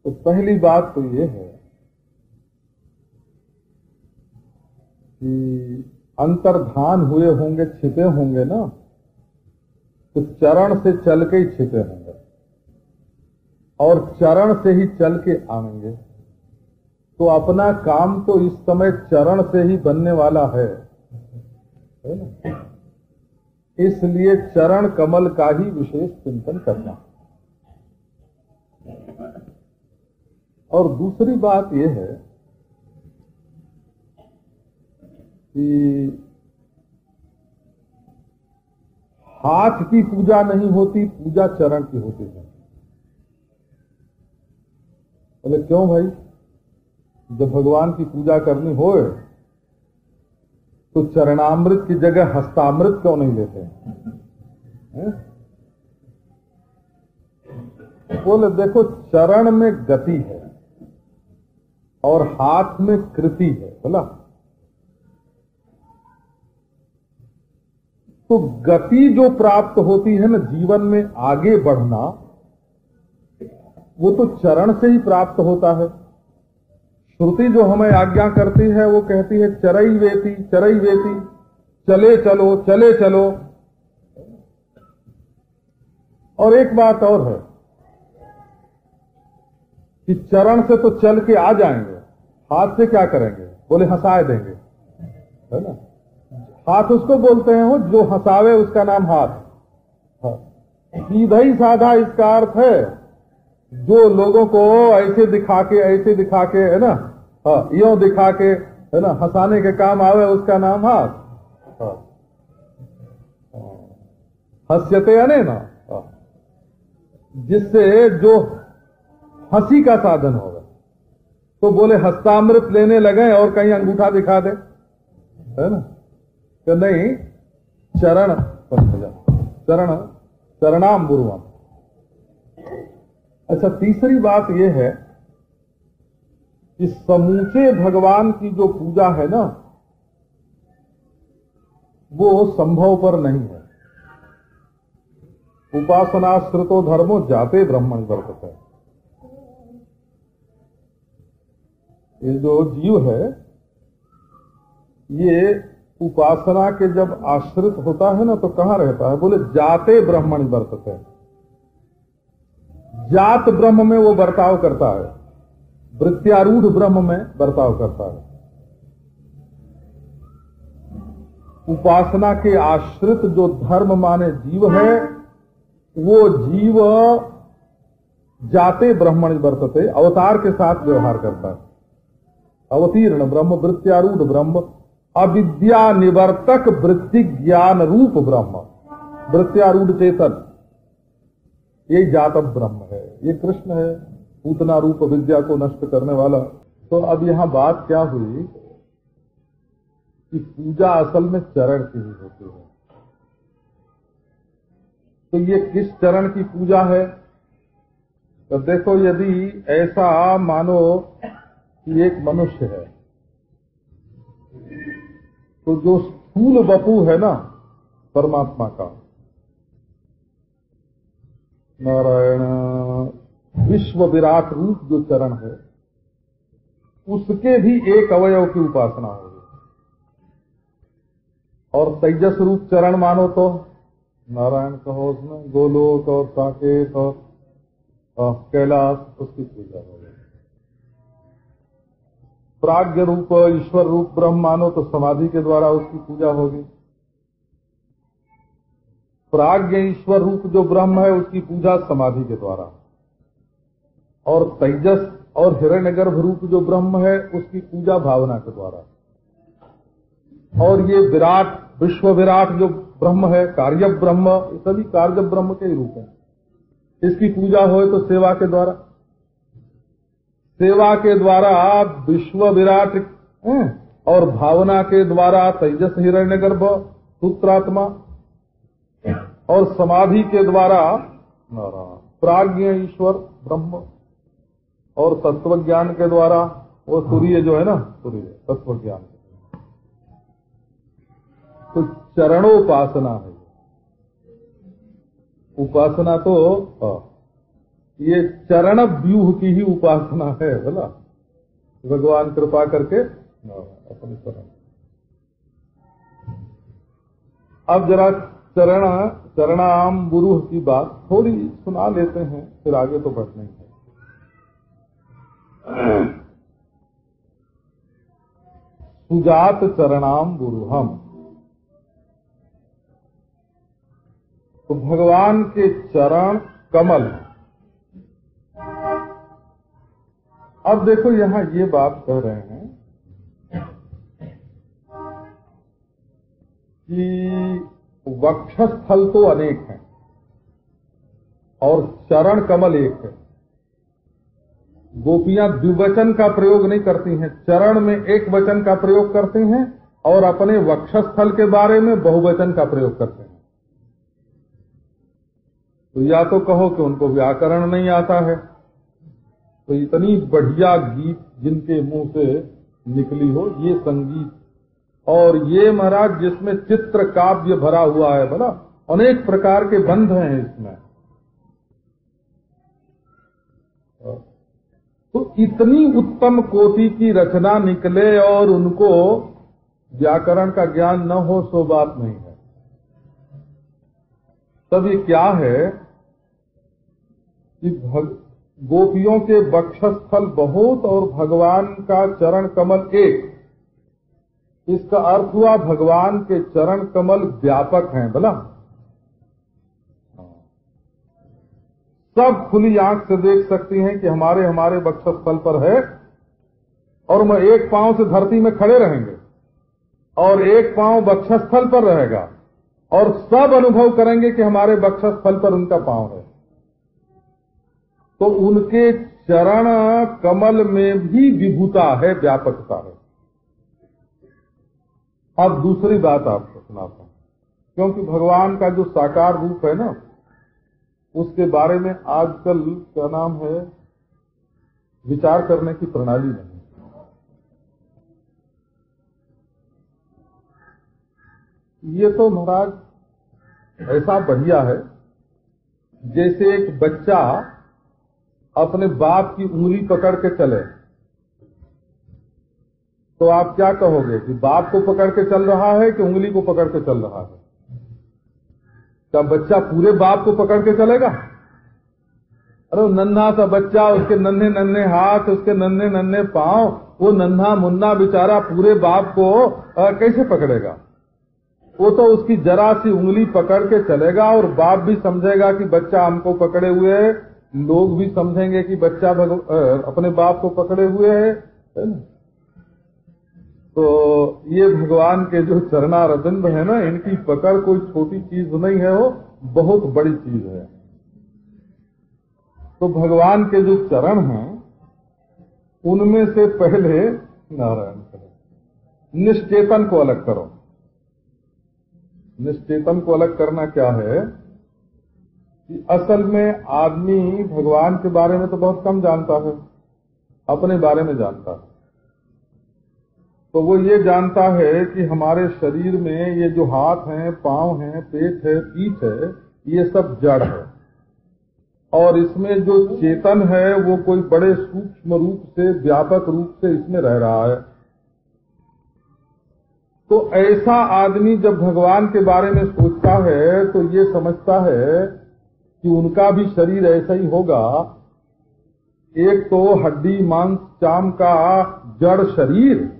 तो पहली बात तो ये है कि अंतर्धान हुए होंगे, छिपे होंगे ना, तो चरण से चल के ही छिपे होंगे और चरण से ही चल के आएंगे। तो अपना काम तो इस समय चरण से ही बनने वाला है ना? इसलिए चरण कमल का ही विशेष चिंतन करना। और दूसरी बात यह है कि हाथ की पूजा नहीं होती, पूजा चरण की होती है। बोले क्यों भाई? जब भगवान की पूजा करनी हो तो चरणामृत की जगह हस्तामृत क्यों नहीं लेते हैं? बोले देखो, चरण में गति है और हाथ में कृति है, बोला। तो गति जो प्राप्त होती है ना जीवन में आगे बढ़ना, वो तो चरण से ही प्राप्त होता है। श्रुति जो हमें आज्ञा करती है वो कहती है चरई वेति, चले चलो, चले चलो। और एक बात और है कि चरण से तो चल के आ जाएंगे, हाथ से क्या करेंगे? बोले हंसाए देंगे, है ना। हाथ उसको बोलते हैं हो जो हंसावे, उसका नाम हाथ। सीधा ही साधा इसका अर्थ है जो लोगों को ऐसे दिखा के है ना, यूं दिखा के है ना हंसाने के काम आवे, उसका नाम हाथ। हंस्यते अने ना, जिससे जो हंसी का साधन होगा। तो बोले हस्तामृत लेने लगे और कहीं अंगूठा दिखा दे, है ना, तो नहीं। चरणाम बुरुआम। अच्छा, तीसरी बात यह है कि समूचे भगवान की जो पूजा है ना, वो संभव पर नहीं है। उपासनाश्रितो धर्मो जाते ब्रह्मण वर्तते। ये जो जीव है, ये उपासना के जब आश्रित होता है ना तो कहां रहता है? बोले जाते ब्रह्मण वर्तते। जात ब्रह्म में वो बर्ताव करता है, वृत्त्यारूढ़ ब्रह्म में बर्ताव करता है। उपासना के आश्रित जो धर्म माने जीव है, वो जीव जाते ब्रह्मण वर्तते, अवतार के साथ व्यवहार करता है। अवतीर्ण ब्रह्म, वृत्त्यारूढ़ ब्रह्म, अविद्या निवर्तक वृत्ति ज्ञान रूप ब्रह्म, वृत्त्यारूढ़ चेतन, ये जात ब्रह्म है, ये कृष्ण है, पूतना रूप विद्या को नष्ट करने वाला। तो अब यहां बात क्या हुई कि पूजा असल में चरण की ही होती है। तो ये किस चरण की पूजा है? तो देखो, यदि ऐसा मानो कि एक मनुष्य है, तो जो स्थूल वपु है ना परमात्मा का, नारायण विश्व विराट रूप जो चरण है, उसके भी एक अवयव की उपासना होगी। और तेजस रूप चरण मानो तो नारायण कहो, उसमें गोलोक और साकेत और कैलाश, उसकी पूजा होगी। प्राज्ञ रूप ईश्वर रूप ब्रह्म मानो तो समाधि के द्वारा उसकी पूजा होगी। प्राज्ञ ईश्वर रूप जो ब्रह्म है उसकी पूजा समाधि के द्वारा। और तेजस और हिरण्यगर्भ रूप जो ब्रह्म है उसकी पूजा भावना के द्वारा। और ये विराट, विश्व विराट जो ब्रह्म है, कार्य ब्रह्म, ये सभी कार्य ब्रह्म के ही रूप हैं। इसकी पूजा हो तो सेवा के द्वारा। सेवा के द्वारा विश्व विराट और भावना के द्वारा तेजस हिरण्यगर्भ सूत्रात्मा, और समाधि के द्वारा प्राज्ञ ईश्वर ब्रह्म, और तत्व ज्ञान के द्वारा वो सूर्य जो है ना, सूर्य तत्व ज्ञान। तो चरणोपासना है। उपासना तो ये चरण व्यूह की ही उपासना है, बोला। भगवान कृपा करके अपने चरण। अब जरा चरणाम बुरूह की बात थोड़ी सुना लेते हैं, फिर आगे तो बढ़ना ही है। सुजात चरणाम बुरूहम। तो भगवान के चरण कमल। अब देखो यहां ये बात कह रहे हैं कि वक्षस्थल तो अनेक हैं और चरण कमल एक है। गोपियां द्विवचन का प्रयोग नहीं करती हैं, चरण में एक वचन का प्रयोग करती हैं और अपने वक्षस्थल के बारे में बहुवचन का प्रयोग करते हैं। तो या तो कहो कि उनको व्याकरण नहीं आता है, तो इतनी बढ़िया गीत जिनके मुंह से निकली हो ये संगीत, और ये महाराज जिसमें चित्र काव्य भरा हुआ है, बोला अनेक प्रकार के बंध हैं इसमें। तो इतनी उत्तम कोटि की रचना निकले और उनको व्याकरण का ज्ञान न हो सो बात नहीं है। तब ये क्या है कि गोपियों के वक्षस्थल बहुत और भगवान का चरण कमल एक, इसका अर्थ हुआ भगवान के चरण कमल व्यापक हैं। बोला सब खुली आंख से देख सकती हैं कि हमारे वक्षस्थल पर है, और मैं एक पांव से धरती में खड़े रहेंगे और एक पांव वक्षस्थल पर रहेगा, और सब अनुभव करेंगे कि हमारे वक्षस्थल पर उनका पांव है। तो उनके चरण कमल में भी विभुता है, व्यापकता है। अब दूसरी बात आपको सुनाता हूं, क्योंकि भगवान का जो साकार रूप है ना, उसके बारे में आजकल क्या नाम है, विचार करने की प्रणाली नहीं। ये तो महाराज ऐसा बढ़िया है जैसे एक बच्चा अपने बाप की उंगली पकड़ के चले, तो आप क्या कहोगे कि बाप को पकड़ के चल रहा है कि उंगली को पकड़ के चल रहा है? क्या बच्चा पूरे बाप को पकड़ के चलेगा? अरे नन्हा सा बच्चा, उसके नन्हे नन्हे हाथ, उसके नन्हे नन्हे पांव, वो नन्हा मुन्ना बेचारा पूरे बाप को कैसे पकड़ेगा? वो तो उसकी जरा सी उंगली पकड़ के चलेगा, और बाप भी समझेगा कि बच्चा हमको पकड़े हुए है, लोग भी समझेंगे कि बच्चा अपने बाप को पकड़े हुए है ना? तो ये भगवान के जो चरणारविंद है ना, इनकी पकड़ कोई छोटी चीज नहीं है, वो बहुत बड़ी चीज है। तो भगवान के जो चरण हैं उनमें से पहले नारायण करो, निश्चेतन को अलग करो। निश्चेतन को अलग करना क्या है कि असल में आदमी भगवान के बारे में तो बहुत कम जानता है, अपने बारे में जानता है। तो वो ये जानता है कि हमारे शरीर में ये जो हाथ हैं, पांव हैं, पेट है, पीठ है, ये सब जड़ है, और इसमें जो चेतन है वो कोई बड़े सूक्ष्म रूप से, व्यापक रूप से इसमें रह रहा है। तो ऐसा आदमी जब भगवान के बारे में सोचता है तो ये समझता है कि उनका भी शरीर ऐसा ही होगा, एक तो हड्डी मांस चाम का जड़ शरीर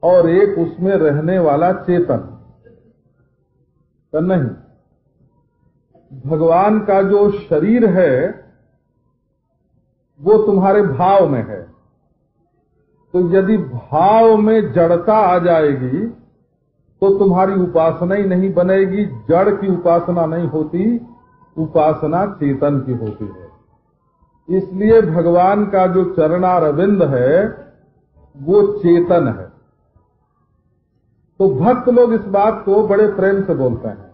और एक उसमें रहने वाला चेतन। तो नहीं, भगवान का जो शरीर है वो तुम्हारे भाव में है। तो यदि भाव में जड़ता आ जाएगी तो तुम्हारी उपासना ही नहीं बनेगी। जड़ की उपासना नहीं होती, उपासना चेतन की होती है। इसलिए भगवान का जो चरणारविंद है वो चेतन है। तो भक्त लोग इस बात को बड़े प्रेम से बोलते हैं।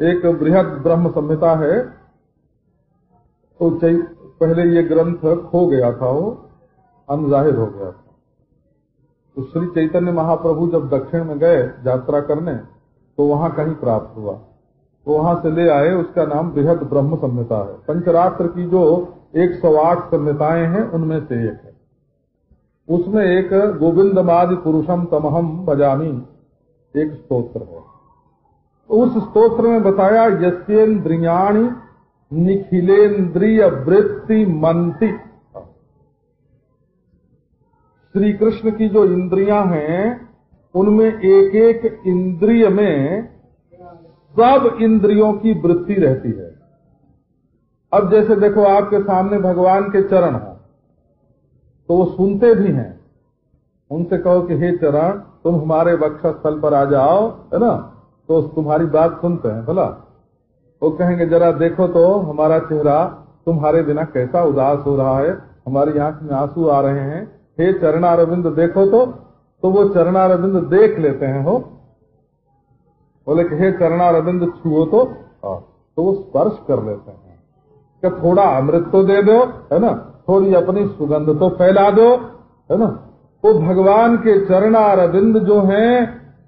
एक बृहद ब्रह्म संहिता है, तो पहले ये ग्रंथ खो गया था, वो अनजाहिर हो गया था। तो श्री चैतन्य महाप्रभु जब दक्षिण में गए यात्रा करने तो वहां कहीं प्राप्त हुआ, तो वहां से ले आए। उसका नाम बृहद ब्रह्म संहिता है। पंचरात्र की जो 108 संहिताएं हैं उनमें से एक है। उसमें एक गोविंदमादि पुरुषम तमहम भजामि एक स्तोत्र है। उस स्तोत्र में बताया यस्येन्द्रियाणि निखिलेन्द्रिय वृत्ति मंति। श्री कृष्ण की जो इंद्रियां हैं उनमें एक एक इंद्रिय में सब इंद्रियों की वृत्ति रहती है। अब जैसे देखो आपके सामने भगवान के चरण हो तो वो सुनते भी हैं। उनसे कहो कि हे चरण तुम हमारे वक्षस्थल पर आ जाओ, है ना, तो तुम्हारी बात सुनते हैं। भला वो कहेंगे जरा देखो तो हमारा चेहरा तुम्हारे बिना कैसा उदास हो रहा है, हमारी आंख में आंसू आ रहे हैं, हे चरणारविंद देखो तो तो वो चरणारविंद देख लेते हैं। हो बोले कि हे चरणारविंद छुओ तो वो स्पर्श कर लेते हैं कि थोड़ा अमृत तो दे दो, है ना, थोड़ी अपनी सुगंध तो फैला दो, है ना। वो भगवान के चरणारविंद जो हैं,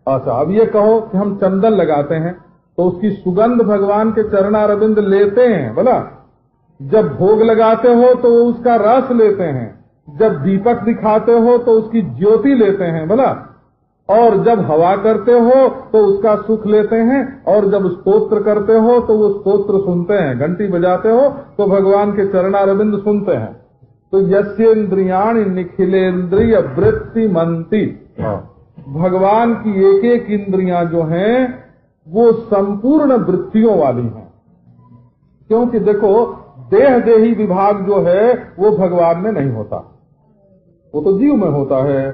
अच्छा अब ये कहो कि हम चंदन लगाते हैं तो उसकी सुगंध भगवान के चरणारविंद लेते हैं बोला। जब भोग लगाते हो तो उसका रस लेते हैं, जब दीपक दिखाते हो तो उसकी ज्योति लेते हैं बोला, और जब हवा करते हो तो उसका सुख लेते हैं, और जब स्तोत्र करते हो तो वो स्तोत्र सुनते हैं, घंटी बजाते हो तो भगवान के चरणारविंद सुनते हैं। तो यस्येन्द्रियाणि निखिलेन्द्रिय वृत्ति मंती, भगवान की एक एक इंद्रियां जो हैं वो संपूर्ण वृत्तियों वाली हैं। क्योंकि देखो देह देही विभाग जो है वो भगवान में नहीं होता, वो तो जीव में होता है।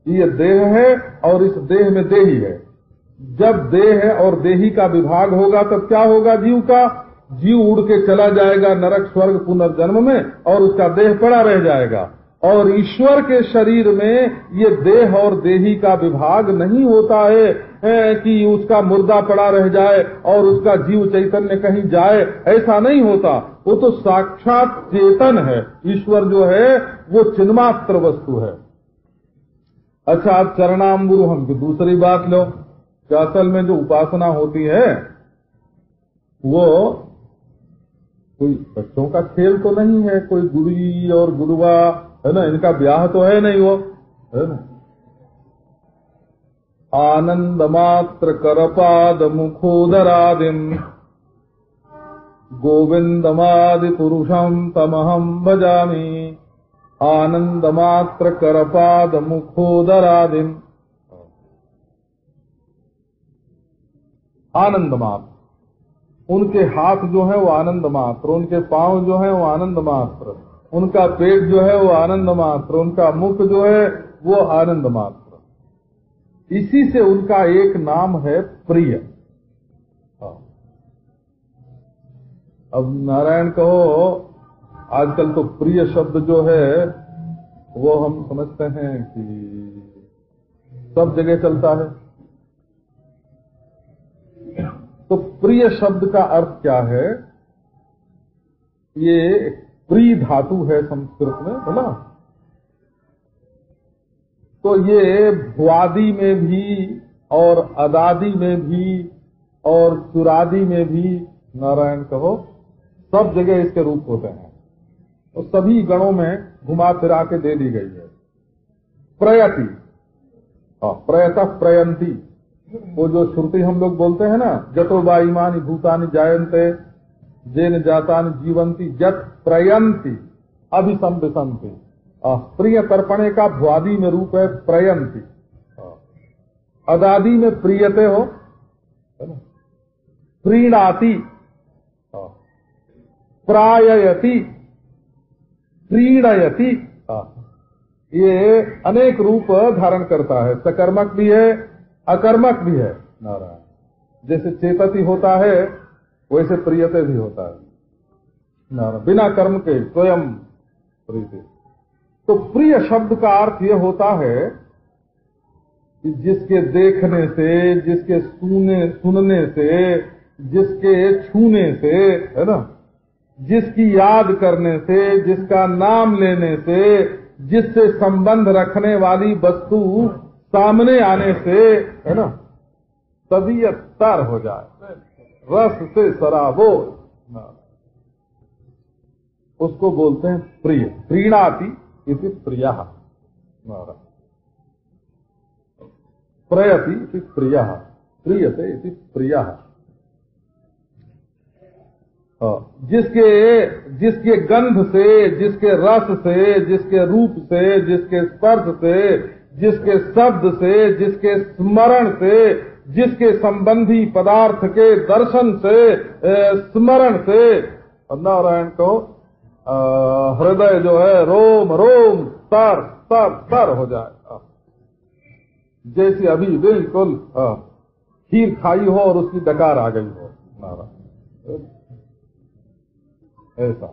ये देह है और इस देह में देही है। जब देह है और देही का विभाग होगा तब क्या होगा जीव का? जीव उड़ के चला जाएगा नरक स्वर्ग पुनर्जन्म में और उसका देह पड़ा रह जाएगा। और ईश्वर के शरीर में ये देह और देही का विभाग नहीं होता है कि उसका मुर्दा पड़ा रह जाए और उसका जीव चैतन्य कहीं जाए, ऐसा नहीं होता। वो तो साक्षात चेतन है। ईश्वर जो है वो चिन्मात्र वस्तु है। अच्छा आप चरणाम्बुरु हम की दूसरी बात लो कि असल में जो उपासना होती है वो कोई बच्चों का खेल तो नहीं है, कोई गुड़ी और गुरुआ है ना, इनका ब्याह तो है नहीं, वो है ना। आनंद मात्र करपाद मुखोदरादिम गोविंदमादि पुरुषम तमहम भजामि। आनंद मात्र करपाद मुखोदरादिम, आनंद मात्र, उनके हाथ जो है वो आनंद मात्र, उनके पांव जो है वो आनंद मात्र, उनका पेट जो है वो आनंद मात्र, उनका मुख जो है वो आनंद मात्र। इसी से उनका एक नाम है प्रिय। अब नारायण कहो, आजकल तो प्रिय शब्द जो है वो हम समझते हैं कि सब जगह चलता है। तो प्रिय शब्द का अर्थ क्या है? ये प्री धातु है संस्कृत में, है ना। तो ये भुआदि में भी और अदादि में भी और चुरादि में भी नारायण कहो सब जगह इसके रूप होते हैं। तो सभी गणों में घुमा फिरा के दे दी गई है। प्रयति, प्रयत प्रयंती, वो जो श्रुति हम लोग बोलते हैं ना, जतो वा इमानि भूतानि जायन्ते जेन जातानि जीवंती जत प्रयंती अभिसंबिसंति। प्रिय तर्पणे का भुआदि में रूप है प्रयंती, अदादि में प्रियते हो, प्रीणाति, प्राययति, प्रीणयति, ये अनेक रूप धारण करता है। सकर्मक भी है, अकर्मक भी है नारायण। जैसे चेतति होता है वैसे प्रियते भी होता है नारायण, बिना कर्म के स्वयं प्रीति। तो प्रिय शब्द का अर्थ ये होता है कि जिसके देखने से, जिसके सुनने से, जिसके छूने से, है ना, जिसकी याद करने से, जिसका नाम लेने से, जिससे संबंध रखने वाली वस्तु सामने आने से, है ना, तबीयत तर हो जाए, रस से सराबो, उसको बोलते हैं प्रिय। प्रीणाति इति प्रियः, प्रयति इति प्रियः, प्रियते इति प्रियः। जिसके गंध से, जिसके रस से, जिसके रूप से, जिसके स्पर्श से, जिसके शब्द से, जिसके स्मरण से, जिसके संबंधी पदार्थ के दर्शन से, स्मरण से, नारायण को हृदय जो है रोम रोम तर तर तर हो जाए। जैसे अभी बिल्कुल खीर खाई हो और उसकी डकार आ गई हो नारायण, ऐसा।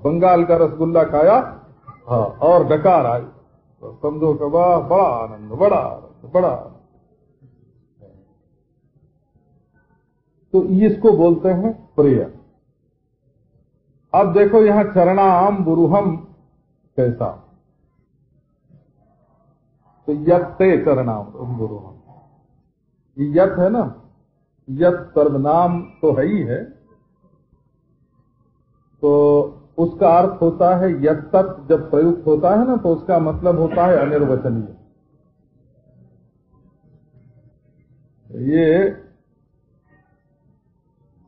बंगाल का रसगुल्ला खाया और डकार आई, तो समझो कि वाह बड़ा आनंद, बड़ा आनंद, बड़ा आनंद। तो इसको बोलते हैं प्रिय। अब देखो यहां चरणाम बुरुहम कैसा, तो यत्ते चरणाम बुरुहम, यत है ना, यत सर्वनाम तो है ही है, तो उसका अर्थ होता है यत्तत्, जब प्रयुक्त होता है ना तो उसका मतलब होता है अनिर्वचनीय। ये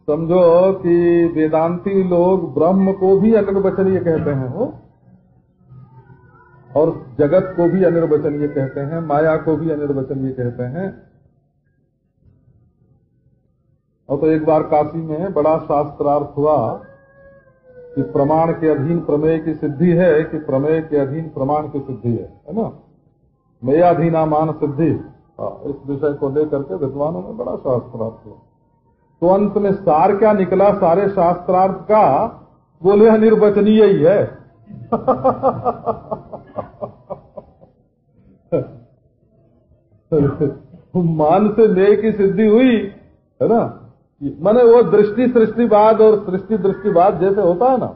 समझो कि वेदांती लोग ब्रह्म को भी अनिर्वचनीय कहते हैं हो, और जगत को भी अनिर्वचनीय कहते हैं, माया को भी अनिर्वचनीय कहते हैं। और तो एक बार काशी में बड़ा शास्त्रार्थ हुआ कि प्रमाण के अधीन प्रमेय की सिद्धि है कि प्रमेय के अधीन प्रमाण की सिद्धि है ना, मेयाधीनामान सिद्धि। इस विषय को लेकर के विद्वानों में बड़ा शास्त्रार्थ हुआ। तो अंत में सार क्या निकला सारे शास्त्रार्थ का, बोले अनिर्वचनीय ही है। मान से मेय की सिद्धि हुई है ना, माने वो दृष्टि सृष्टिवाद और सृष्टि दृष्टिवाद जैसे होता है ना,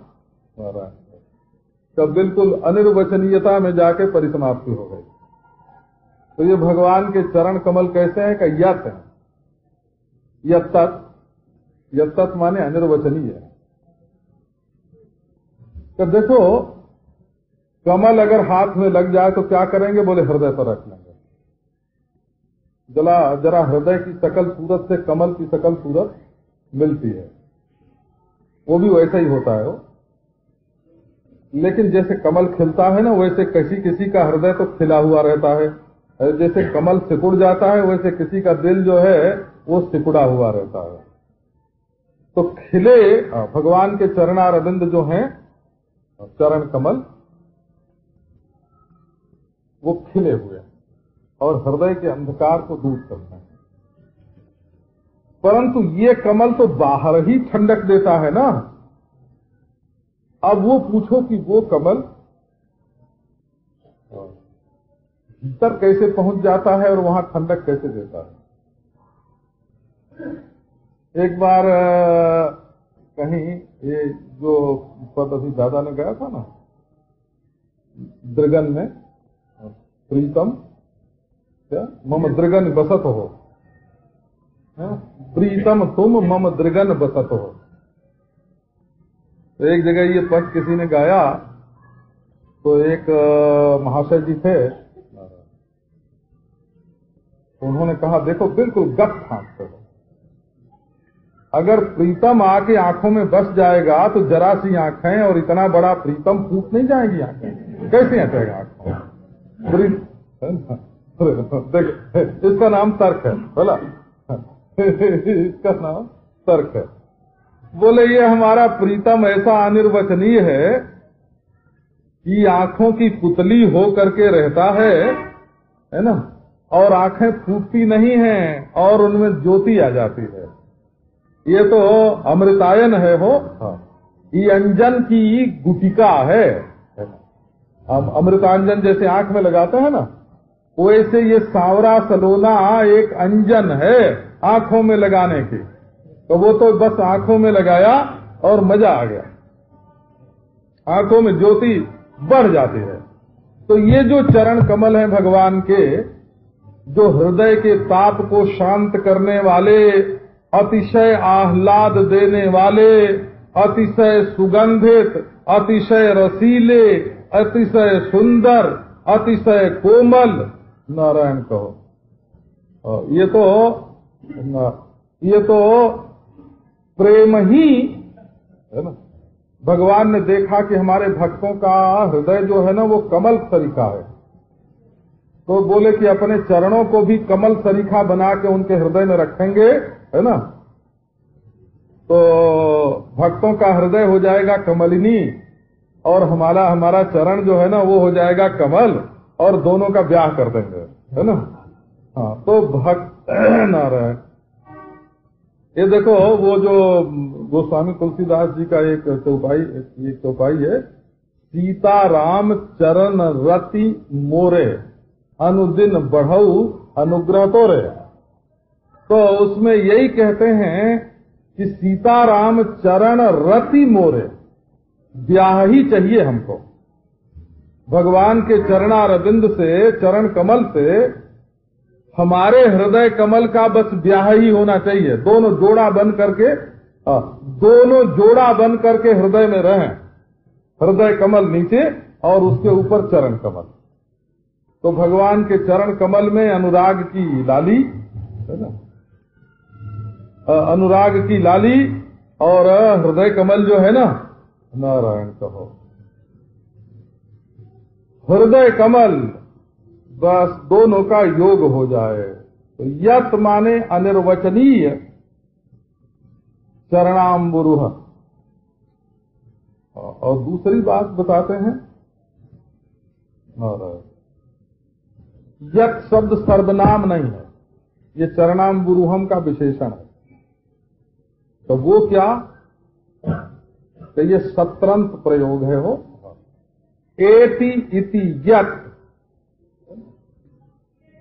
तब बिल्कुल अनिर्वचनीयता में जाके परिसमाप्ति हो गई। तो ये भगवान के चरण कमल कैसे हैं कि यत है, यत्तत्, यत्तत् माने अनिर्वचनीय है। तो देखो कमल अगर हाथ में लग जाए तो क्या करेंगे, बोले हृदय पर रख लेंगे। जरा हृदय की शकल सूरत से कमल की शकल सूरत मिलती है, वो भी वैसा ही होता है वो। लेकिन जैसे कमल खिलता है ना, वैसे किसी किसी का हृदय तो खिला हुआ रहता है, जैसे कमल सिकुड़ जाता है वैसे किसी का दिल जो है वो सिकुड़ा हुआ रहता है। तो खिले भगवान के चरणारविंद जो हैं, चरण कमल, वो खिले हुए और हृदय के अंधकार को दूर करते हैं। परंतु ये कमल तो बाहर ही ठंडक देता है ना। अब वो पूछो कि वो कमल भीतर कैसे पहुंच जाता है और वहां ठंडक कैसे देता है। एक बार कहीं ये जो पद अभी दादा ने गया था ना, दृगन में, प्रीतम क्या मम दृगन बसत हो, प्रीतम तुम मम दृगन बसत हो। तो एक जगह ये पद किसी ने गाया, तो एक महाशय जी थे, उन्होंने कहा देखो बिल्कुल गप फांकते हो, अगर प्रीतम आके आंखों में बस जाएगा तो जरा सी आंखें और इतना बड़ा प्रीतम फूट नहीं जाएगी आंखें, कैसे हटेगा आंखों। देख इसका नाम तर्क है, बोला इसका नाम तर्क है। बोले ये हमारा प्रीतम ऐसा अनिर्वचनीय है कि आंखों की पुतली हो करके रहता है ना, और आंखें फूटती नहीं हैं और उनमें ज्योति आ जाती है। ये तो अमृतायन है हो, ये अंजन की गुटिका है। हम अमृतांजन जैसे आंख में लगाते हैं ना, वैसे ये सांवरा सलोना एक अंजन है आंखों में लगाने की। तो वो तो बस आंखों में लगाया और मजा आ गया, आंखों में ज्योति बढ़ जाती है। तो ये जो चरण कमल हैं भगवान के, जो हृदय के ताप को शांत करने वाले, अतिशय आह्लाद देने वाले, अतिशय सुगंधित, अतिशय रसीले, अतिशय सुंदर, अतिशय कोमल, नारायण कहो, ये तो प्रेम ही है ना। भगवान ने देखा कि हमारे भक्तों का हृदय जो है ना वो कमल सरीखा है, तो बोले कि अपने चरणों को भी कमल सरीखा बना के उनके हृदय में रखेंगे, है ना। तो भक्तों का हृदय हो जाएगा कमलिनी और हमारा चरण जो है ना वो हो जाएगा कमल, और दोनों का ब्याह कर देंगे, है ना। हाँ, तो भक्त नारायण। ये देखो वो जो गोस्वामी तुलसीदास जी का एक चौपाई है, सीताराम चरण रति मोरे, अनुदिन बढ़ऊ अनुग्रह तोरे। तो उसमें यही कहते हैं कि सीताराम चरण रति मोरे, ब्याह ही चाहिए हमको। भगवान के चरणारविंद से, चरण कमल से हमारे हृदय कमल का बस ब्याह ही होना चाहिए। दोनों जोड़ा बन करके, दोनों जोड़ा बन करके हृदय में रहें। हृदय कमल नीचे और उसके ऊपर चरण कमल। तो भगवान के चरण कमल में अनुराग की लाली है ना, अनुराग की लाली, और हृदय कमल जो है ना, नारायण कहो, हृदय कमल, बस दोनों का योग हो जाए। तो यत माने अनिर्वचनीय चरणाम्बुरुह। और दूसरी बात बताते हैं, यत शब्द सर्वनाम नहीं है, ये चरणाम्बुरुहम का विशेषण है। तो वो क्या, तो ये सत्रंत प्रयोग है। हो एति इति यत,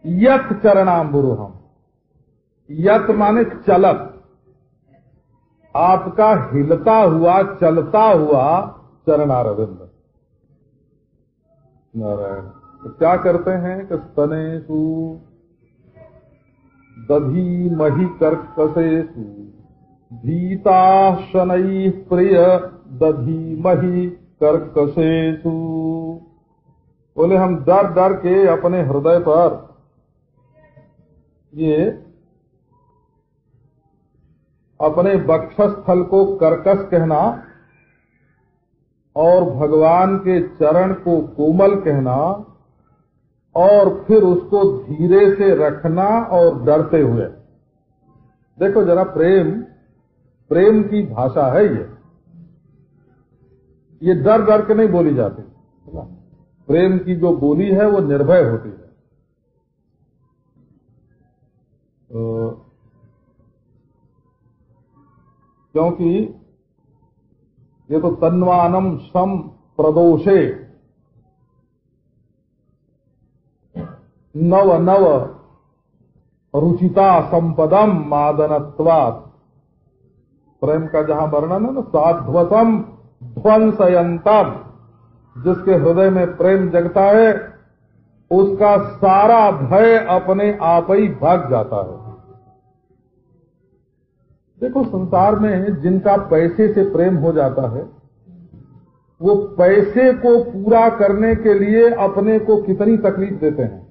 यत चरणाम्बुरुहम। यत माने चलत, आपका हिलता हुआ, चलता हुआ चरणारविंद। नारायण। तो क्या करते हैं कि स्तनेषु दधी मही कर्कशेषु भीता शनैः प्रिय दधी मही कर्कशेषु। बोले हम डर डर के अपने हृदय पर ये अपने वक्षस्थल को कर्कश कहना और भगवान के चरण को कोमल कहना और फिर उसको धीरे से रखना और डरते हुए। देखो जरा, प्रेम की भाषा है ये डर डर के नहीं बोली जाती। प्रेम की जो बोली है वो निर्भय होती है। क्योंकि ये तो तन्वानम सम प्रदोषे नव नव रुचिता संपदम मादनत्वात्। प्रेम का जहां वर्णन है ना, साध्वसम ध्वंसयंतम, जिसके हृदय में प्रेम जगता है उसका सारा भय अपने आप ही भाग जाता है। देखो संसार में जिनका पैसे से प्रेम हो जाता है वो पैसे को पूरा करने के लिए अपने को कितनी तकलीफ देते हैं।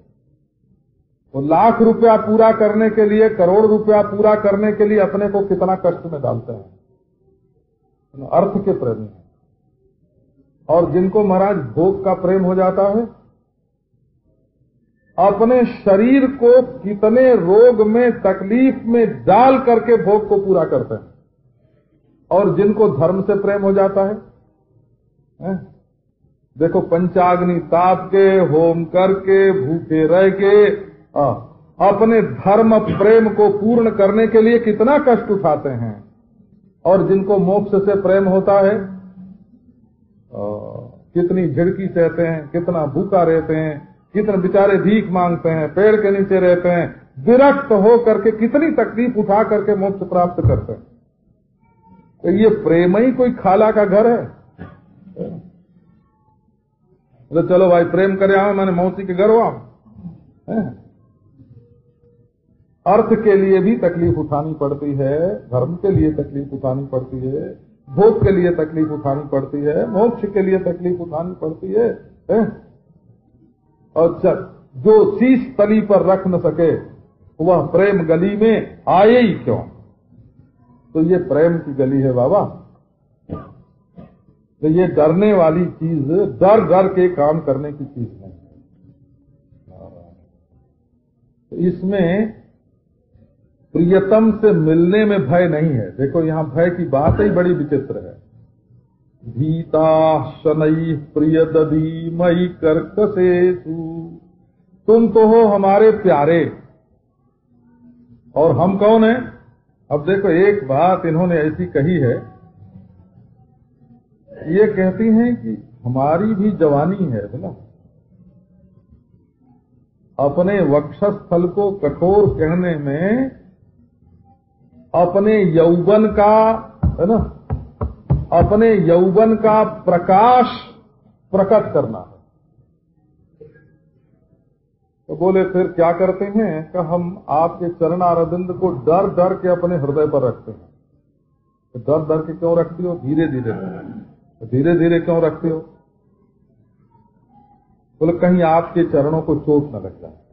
वो लाख रुपया पूरा करने के लिए, करोड़ रुपया पूरा करने के लिए अपने को कितना कष्ट में डालते हैं। अर्थ के प्रेमी हैं। और जिनको महाराज भोग का प्रेम हो जाता है, अपने शरीर को कितने रोग में, तकलीफ में डाल करके भोग को पूरा करते हैं। और जिनको धर्म से प्रेम हो जाता है, देखो पंचाग्नि ताप के, होम करके, भूखे रह के अपने धर्म प्रेम को पूर्ण करने के लिए कितना कष्ट उठाते हैं। और जिनको मोक्ष से प्रेम होता है कितनी झिड़की सहते हैं, कितना भूखा रहते हैं, कितने बेचारे भीख मांगते हैं, पेड़ के नीचे रहते हैं, विरक्त हो करके कितनी तकलीफ उठा करके मोक्ष प्राप्त करते हैं। तो ये प्रेम ही कोई खाला का घर है। तो चलो भाई प्रेम करे आओ, मैंने मौसी के घर हो आओ। अर्थ के लिए भी तकलीफ उठानी पड़ती है, धर्म के लिए तकलीफ उठानी पड़ती है, भोग के लिए तकलीफ उठानी पड़ती है, मोक्ष के लिए तकलीफ उठानी पड़ती है। और जो शीश तली पर रख न सके वह प्रेम गली में आए ही क्यों। तो ये प्रेम की गली है बाबा। तो ये डरने वाली चीज, डर डर के काम करने की चीज नहीं है। तो इसमें प्रियतम से मिलने में भय नहीं है। देखो यहां भय की बात ही बड़ी विचित्र है। भीता शनैः प्रिय दधी मयि कर्कशेषु। तुम तो हो हमारे प्यारे और हम कौन है। अब देखो एक बात इन्होंने ऐसी कही है, ये कहती हैं कि हमारी भी जवानी है बोला, अपने वक्षस्थल को कठोर कहने में अपने यौवन का, है ना, अपने यौवन का प्रकाश प्रकट करना है। तो बोले फिर क्या करते हैं कि हम आपके चरणारविंद को डर डर के अपने हृदय पर रखते हैं। तो डर डर के क्यों रखती हो? धीरे धीरे, तो धीरे धीरे क्यों रखते हो? बोले कहीं आपके चरणों को चोट न लग जाए।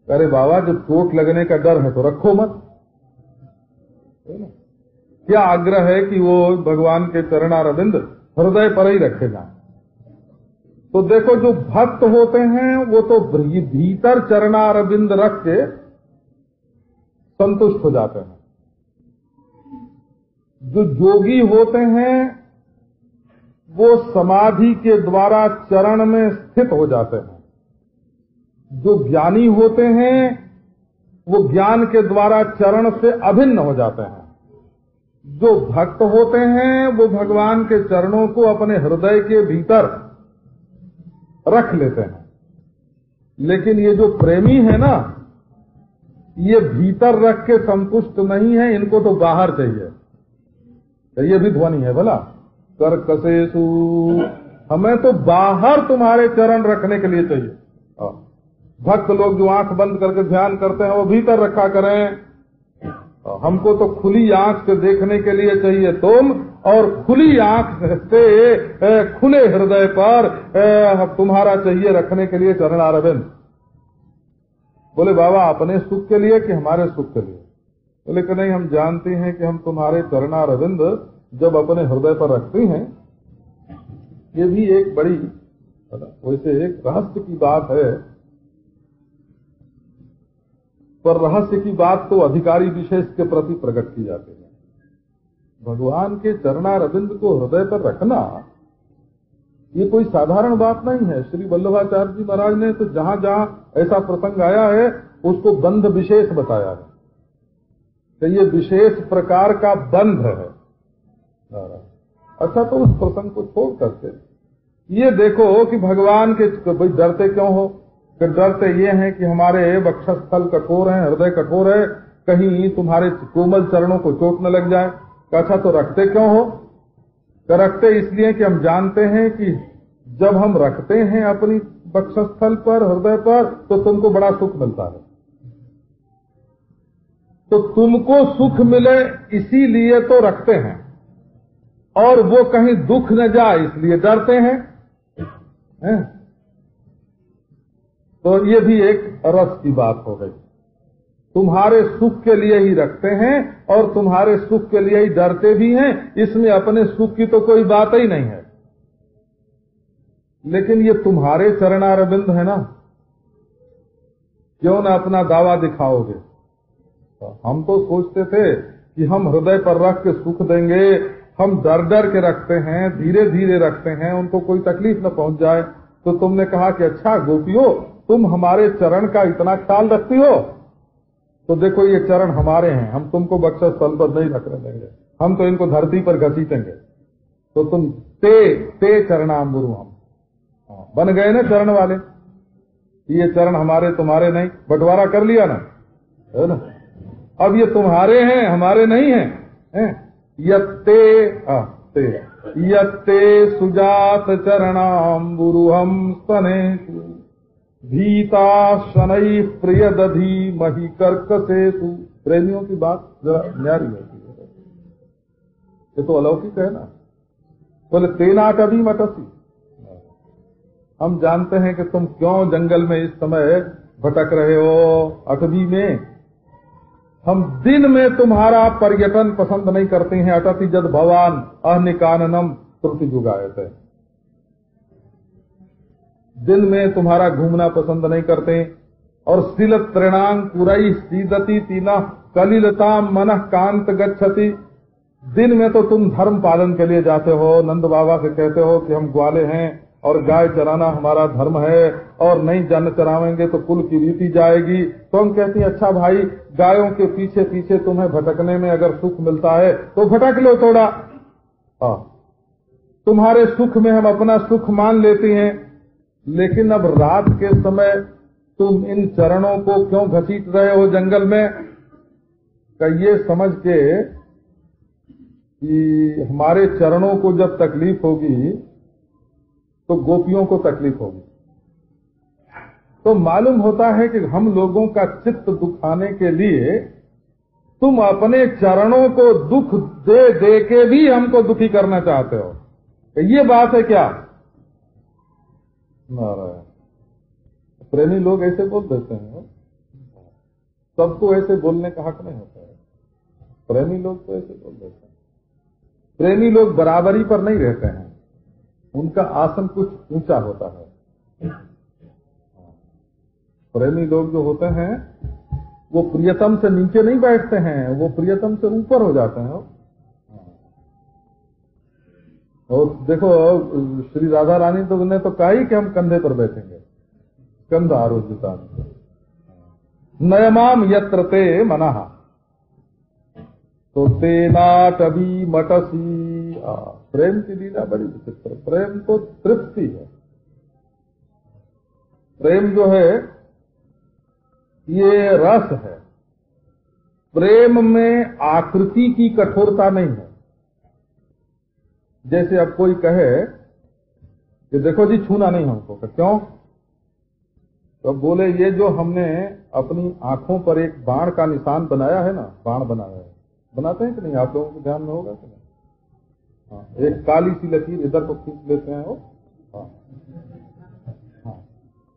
अरे बाबा, जब चोट लगने का डर है तो रखो मत। क्या आग्रह है कि वो भगवान के चरणारविंद हृदय पर ही रखे जाएं। तो देखो, जो भक्त होते हैं वो तो भीतर चरणारविंद रख के संतुष्ट हो जाते हैं। जो जोगी होते हैं वो समाधि के द्वारा चरण में स्थित हो जाते हैं। जो ज्ञानी होते हैं वो ज्ञान के द्वारा चरण से अभिन्न हो जाते हैं। जो भक्त होते हैं वो भगवान के चरणों को अपने हृदय के भीतर रख लेते हैं। लेकिन ये जो प्रेमी है ना, ये भीतर रख के संतुष्ट नहीं है, इनको तो बाहर चाहिए। तो ये भी ध्वनि है भला, कर कसेसु, हमें तो बाहर तुम्हारे चरण रखने के लिए चाहिए। भक्त लोग जो आंख बंद करके ध्यान करते हैं वो भीतर रखा करें। हमको तो खुली आंख से देखने के लिए चाहिए तुम, और खुली आंख से खुले हृदय पर तुम्हारा चाहिए रखने के लिए चरणारविंद। बोले बाबा, अपने सुख के लिए कि हमारे सुख के लिए? बोले कि नहीं, हम जानते हैं कि हम तुम्हारे चरणारविंद जब अपने हृदय पर रखते हैं, ये भी एक बड़ी वैसे एक रहस्य की बात है, पर रहस्य की बात तो अधिकारी विशेष के प्रति प्रकट की जाती है। भगवान के चरणारविंद को हृदय पर रखना ये कोई साधारण बात नहीं है। श्री वल्लभाचार्य जी महाराज ने तो जहां जहां ऐसा प्रसंग आया है उसको बंध विशेष बताया है कि ये विशेष प्रकार का बंध है। अच्छा, तो उस प्रसंग को छोड़ करके ये देखो कि भगवान के भाई डरते क्यों हो? कि डरते ये हैं कि हमारे वक्षस्थल कठोर है, हृदय कठोर है, कहीं तुम्हारे कोमल चरणों को चोट न लग जाए। अच्छा, तो रखते क्यों हो? तो रखते इसलिए कि हम जानते हैं कि जब हम रखते हैं अपनी वक्षस्थल पर, हृदय पर, तो तुमको बड़ा सुख मिलता है। तो तुमको सुख मिले इसीलिए तो रखते हैं, और वो कहीं दुख न जाए इसलिए डरते हैं। तो ये भी एक रस की बात हो गई। तुम्हारे सुख के लिए ही रखते हैं और तुम्हारे सुख के लिए ही डरते भी हैं, इसमें अपने सुख की तो कोई बात ही नहीं है। लेकिन ये तुम्हारे चरणारविंद है ना, क्यों ना अपना दावा दिखाओगे? तो हम तो सोचते थे कि हम हृदय पर रख के सुख देंगे, हम डर डर के रखते हैं, धीरे धीरे रखते हैं, उनको कोई तकलीफ न पहुंच जाए। तो तुमने कहा कि अच्छा गोपियों, तुम हमारे चरण का इतना ख्याल रखती हो, तो देखो ये चरण हमारे हैं, हम तुमको वक्षस्थल पर नहीं रखने देंगे, हम तो इनको धरती पर घसीटेंगे। तो तुम ते चरणाम्बुरु, हम बन गए ना चरण वाले। ये चरण हमारे तुम्हारे नहीं, बंटवारा कर लिया ना, है ना? अब ये तुम्हारे हैं, हमारे नहीं हैं। यत्ते सुजात चरणाम्बुरुहम स्तनेषु भीता शनैः प्रिय दधी मही कर्कशेषु। प्रेमियों की बात जरा न्यारी होती है, ये तो अलौकिक है ना। बोले तेना कभी मटसी, हम जानते हैं कि तुम क्यों जंगल में इस समय भटक रहे हो, अटवी में। हम दिन में तुम्हारा पर्यटन पसंद नहीं करते हैं। अटति जद भवान अनिकाननम त्रुटि जुगायते, दिन में तुम्हारा घूमना पसंद नहीं करते। और शील त्रिणांग पुरई सीदती तीना कलिलता मन कांत गच्छति, दिन में तो तुम धर्म पालन के लिए जाते हो, नंद बाबा से कहते हो कि हम ग्वाले हैं और गाय चराना हमारा धर्म है, और नहीं जन चरावेंगे तो कुल की रीति जाएगी। तो हम कहती हैं अच्छा भाई, गायों के पीछे पीछे तुम्हें भटकने में अगर सुख मिलता है तो भटक लो थोड़ा। तुम्हारे सुख में हम अपना सुख मान लेती हैं, लेकिन अब रात के समय तुम इन चरणों को क्यों घसीट रहे हो जंगल में? का ये समझ के कि हमारे चरणों को जब तकलीफ होगी तो गोपियों को तकलीफ होगी। तो मालूम होता है कि हम लोगों का चित्त दुखाने के लिए तुम अपने चरणों को दुख दे दे के भी हमको दुखी करना चाहते हो। ये बात है क्या? नारायण। प्रेमी लोग ऐसे बोल देते हैं, सबको ऐसे बोलने का हक नहीं होता है। प्रेमी लोग तो ऐसे बोल देते हैं। प्रेमी लोग बराबरी पर नहीं रहते हैं, उनका आसन कुछ ऊंचा होता है। प्रेमी लोग जो होते हैं वो प्रियतम से नीचे नहीं बैठते हैं, वो प्रियतम से ऊपर हो जाते हैं। और देखो श्री राधा रानी तो ने तो कहा ही कि हम कंधे पर बैठेंगे, कंधा आरोग्यता नयमाम यत्र ते मनः तो तेनाटवी मटसी। प्रेम की लीला बड़ी विचित्र। प्रेम तो तृप्ति है। प्रेम जो है ये रस है। प्रेम में आकृति की कठोरता नहीं है। जैसे अब कोई कहे कि देखो जी छूना नहीं हमको, क्यों? तो बोले ये जो हमने अपनी आंखों पर एक बाण का निशान बनाया है ना, बाण बनाया है, बनाते हैं कि नहीं? आप लोगों के ध्यान में होगा कि नहीं? हाँ, एक काली सी लकीर इधर को खींच लेते हैं वो। हाँ, हाँ।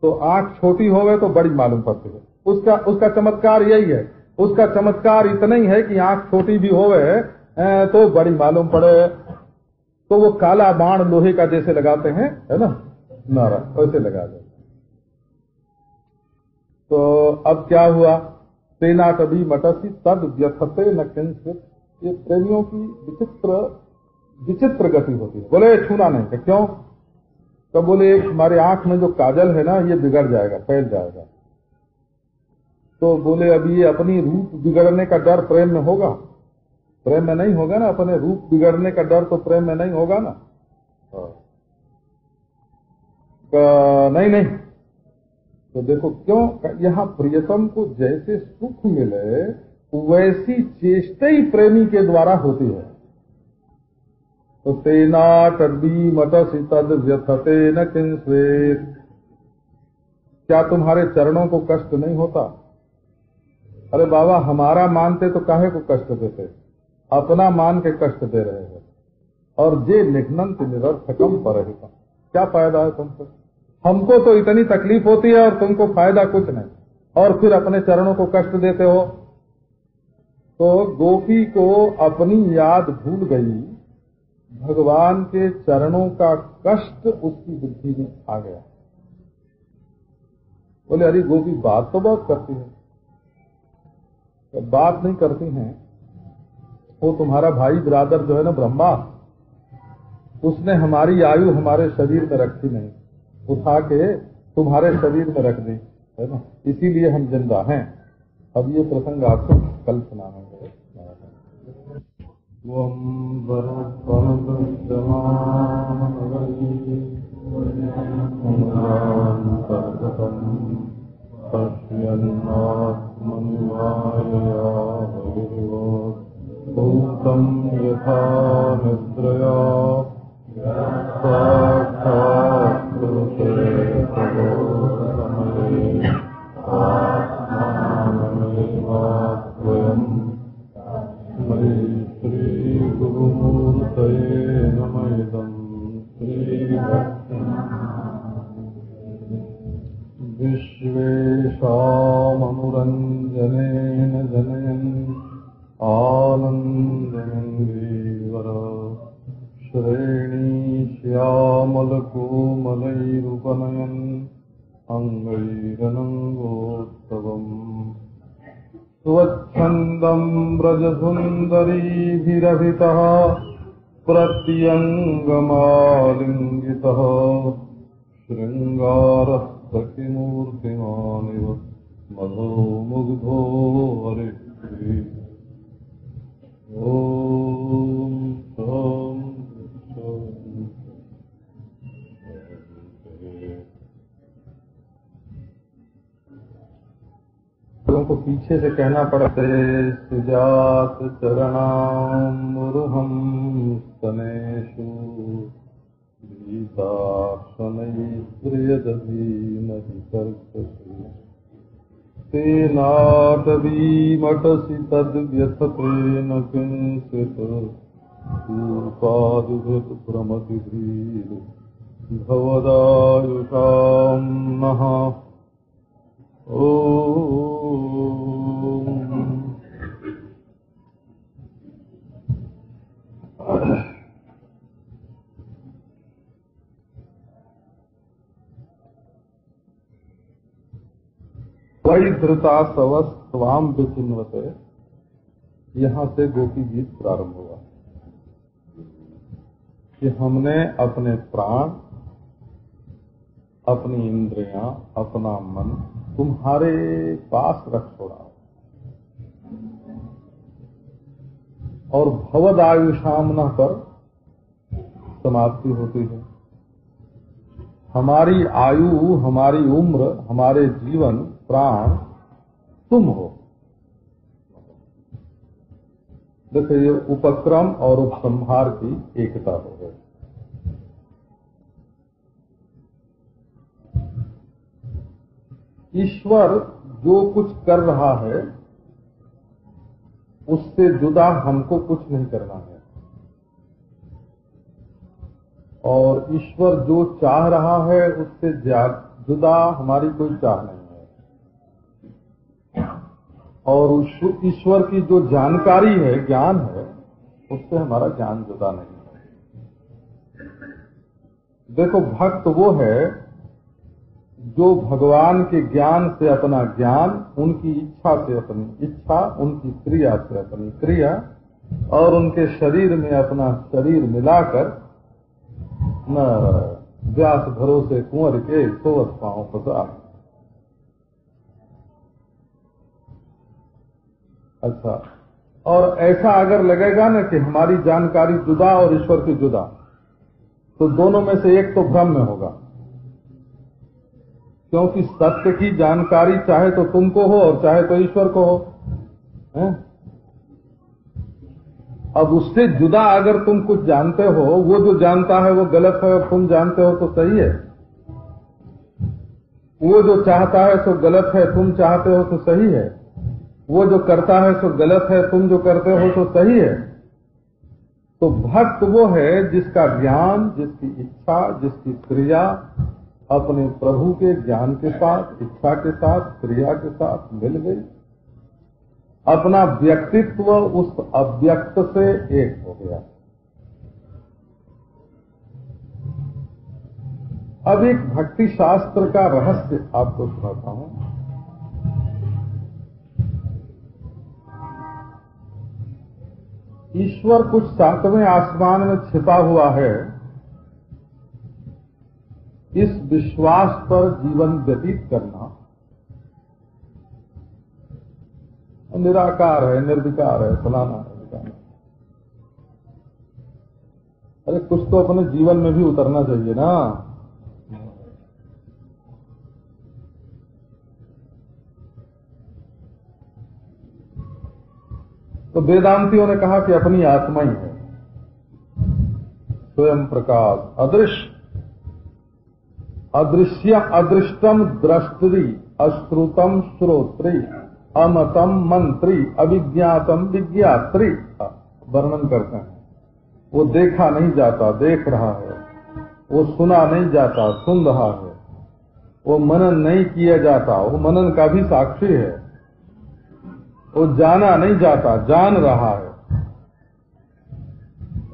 तो आंख छोटी होवे तो बड़ी मालूम पड़ती है। उसका चमत्कार यही है। उसका चमत्कार इतना ही है कि आंख छोटी भी होवे तो बड़ी मालूम पड़े। तो वो काला बाण लोहे का जैसे लगाते हैं, है ना, नारा वैसे लगा दे। तो अब क्या हुआ? तेना कभी मटसी तद व्यथते न किंचित। ये प्रेमियों की विचित्र गति होती है। बोले छूना नहीं, क्यों? तो बोले हमारे आंख में जो काजल है ना ये बिगड़ जाएगा, फैल जाएगा। तो बोले अभी ये अपनी रूप बिगड़ने का डर प्रेम में होगा? प्रेम में नहीं होगा ना। अपने रूप बिगड़ने का डर तो प्रेम में नहीं होगा ना। नहीं। तो देखो क्यों, यहाँ प्रियतम को जैसे सुख मिले वैसी चेष्टा ही प्रेमी के द्वारा होती है। तो तेना तद्वी मटसी तद व्यथते न किंस्वेत। क्या तुम्हारे चरणों को कष्ट नहीं होता? अरे बाबा हमारा मानते तो काहे को कष्ट देते? अपना मान के कष्ट दे रहे हैं। और जे निघ्नंत निरर्थकम परहितम। क्या फायदा है तुमको? हमको तो इतनी तकलीफ होती है और तुमको फायदा कुछ नहीं, और फिर अपने चरणों को कष्ट देते हो। तो गोपी को अपनी याद भूल गई, भगवान के चरणों का कष्ट उसकी बुद्धि में आ गया। बोले अरे गोपी बात तो बहुत करती है, तो बात नहीं करती हैं। वो तुम्हारा भाई ब्रादर जो है ना ब्रह्मा, उसने हमारी आयु हमारे शरीर में रखी नहीं, उठा के तुम्हारे शरीर में रख दी, है ना, इसीलिए हम जिंदा हैं। अब ये प्रसंग आपको कल सुनाएंगे। यथा निद्रया विश्वेशामनुरञ्जनेन जनयन् आनन्दमङ्गीवर श्रेणीश्यामलकोमलैरुपनयन् अङ्गैरनङ्गोत्सवम् स्वच्छन्दम् व्रजसुन्दरीभिरभितः प्रत्यङ्गमालिङ्गितः शृङ्गारः सखिमूर्तिमानिव मधो मुग्धो हरिः। ॐ को पीछे से कहना पड़ते सुजात चरणामृहं स्तनेषु गीताक्षणैर्यदधीमहि कर्कशे तेनाटवीमटसि तद्व्यथतेन किंचित् पादुभृतप्रमतिधीर् भवदायुषां नः ओम। वही धृता सवस्वाम विचिन्वते, यहाँ से गोपी गीत प्रारंभ हुआ कि हमने अपने प्राण, अपनी इंद्रियां, अपना मन तुम्हारे पास रख छोड़ा और भवदायुषामना पर समाप्ति होती है। हमारी आयु, हमारी उम्र, हमारे जीवन, प्राण तुम हो। देखो ये उपक्रम और उपसंहार की एकता हो गई। ईश्वर जो कुछ कर रहा है उससे जुदा हमको कुछ नहीं करना है, और ईश्वर जो चाह रहा है उससे जुदा हमारी कोई चाह नहीं है, और ईश्वर की जो जानकारी है, ज्ञान है, उससे हमारा ज्ञान जुदा नहीं है। देखो भक्त वो है जो भगवान के ज्ञान से अपना ज्ञान, उनकी इच्छा से अपनी इच्छा, उनकी क्रिया से अपनी क्रिया और उनके शरीर में अपना शरीर मिलाकर न व्यास भरोसे कुंवर के सोवत पांव पसा। अच्छा, और ऐसा अगर लगेगा ना कि हमारी जानकारी जुदा और ईश्वर की जुदा, तो दोनों में से एक तो भ्रम में होगा, क्योंकि सत्य की जानकारी चाहे तो तुमको हो और चाहे तो ईश्वर को हो है? अब उससे जुदा अगर तुम कुछ जानते हो, वो जो जानता है वो गलत है और तुम जानते हो तो सही है। वो जो चाहता है सो गलत है, तुम चाहते हो तो सही है। वो जो करता है सो गलत है, तुम जो करते हो तो सही है। तो भक्त वो है जिसका ज्ञान, जिसकी इच्छा, जिसकी क्रिया अपने प्रभु के ज्ञान के साथ, इच्छा के साथ, क्रिया के साथ मिल गई। अपना व्यक्तित्व उस अव्यक्त से एक हो गया। अब एक भक्ति शास्त्र का रहस्य आपको सुनाता हूं। ईश्वर कुछ सातवें आसमान में छिपा हुआ है, इस विश्वास पर जीवन व्यतीत करना निराकार है, निर्विकार है, फलाना है। अरे कुछ तो अपने जीवन में भी उतरना चाहिए ना। तो वेदांतियों ने कहा कि अपनी आत्मा ही है, स्वयं प्रकाश, अदृश्य, अदृश्य अदृष्टम द्रष्टि, अश्रुतम श्रोत्री, अमतम मंत्री, अविज्ञातम विज्ञात्री वर्णन करते हैं। वो देखा नहीं जाता, देख रहा है। वो सुना नहीं जाता, सुन रहा है। वो मनन नहीं किया जाता, वो मनन का भी साक्षी है। वो जाना नहीं जाता, जान रहा है।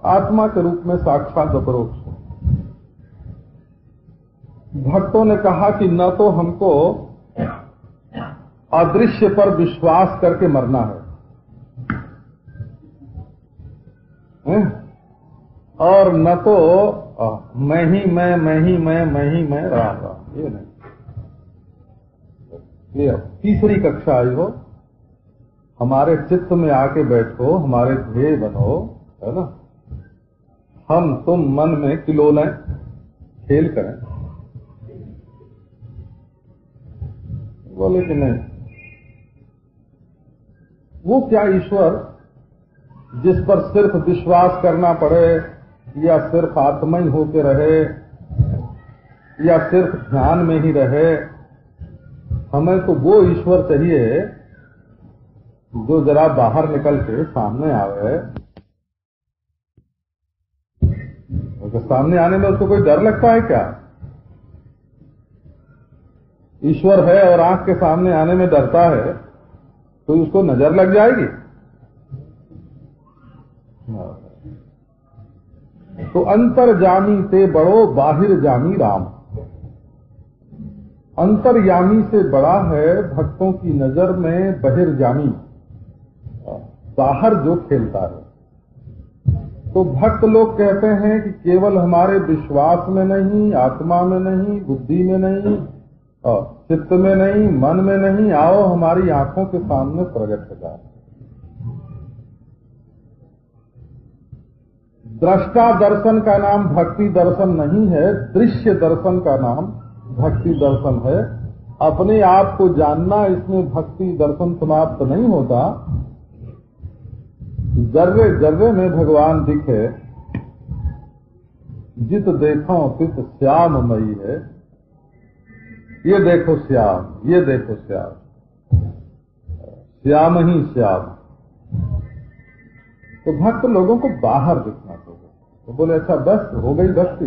आत्मा के रूप में साक्षात अपरोक्ष है। भक्तों ने कहा कि न तो हमको अदृश्य पर विश्वास करके मरना है, और न तो मैं ही मैं रहा, ये नहीं। ये तीसरी कक्षा आई हो, हमारे चित्त में आके बैठो, हमारे ध्येय बनो, है ना। हम तुम मन में खिलौने खेल करें। बोले कि नहीं, वो क्या ईश्वर जिस पर सिर्फ विश्वास करना पड़े, या सिर्फ आत्मा ही होके रहे, या सिर्फ ध्यान में ही रहे? हमें तो वो ईश्वर चाहिए जो जरा बाहर निकल के सामने आवे। तो सामने आने में उसको कोई डर लगता है क्या? ईश्वर है और आंख के सामने आने में डरता है तो उसको नजर लग जाएगी? तो अंतर्जामी ते बड़ो बाहिर जामी राम। अंतर्यामी से बड़ा है भक्तों की नजर में बहिर्जामी, बाहर जो खेलता है। तो भक्त लोग कहते हैं कि केवल हमारे विश्वास में नहीं, आत्मा में नहीं, बुद्धि में नहीं, चित्त में नहीं, मन में नहीं, आओ हमारी आंखों के सामने प्रकट हो जाए। दृष्टा दर्शन का नाम भक्ति दर्शन नहीं है, दृश्य दर्शन का नाम भक्ति दर्शन है। अपने आप को जानना, इसमें भक्ति दर्शन समाप्त नहीं होता। जर्रे जर्रे में भगवान दिखे, जित देखो तित श्याममयी है। ये देखो श्याम, ये देखो श्याम, श्याम ही श्याम। तो भक्त लोगों को बाहर दिखना चाहिए। तो बोले अच्छा बस हो गई भक्ति?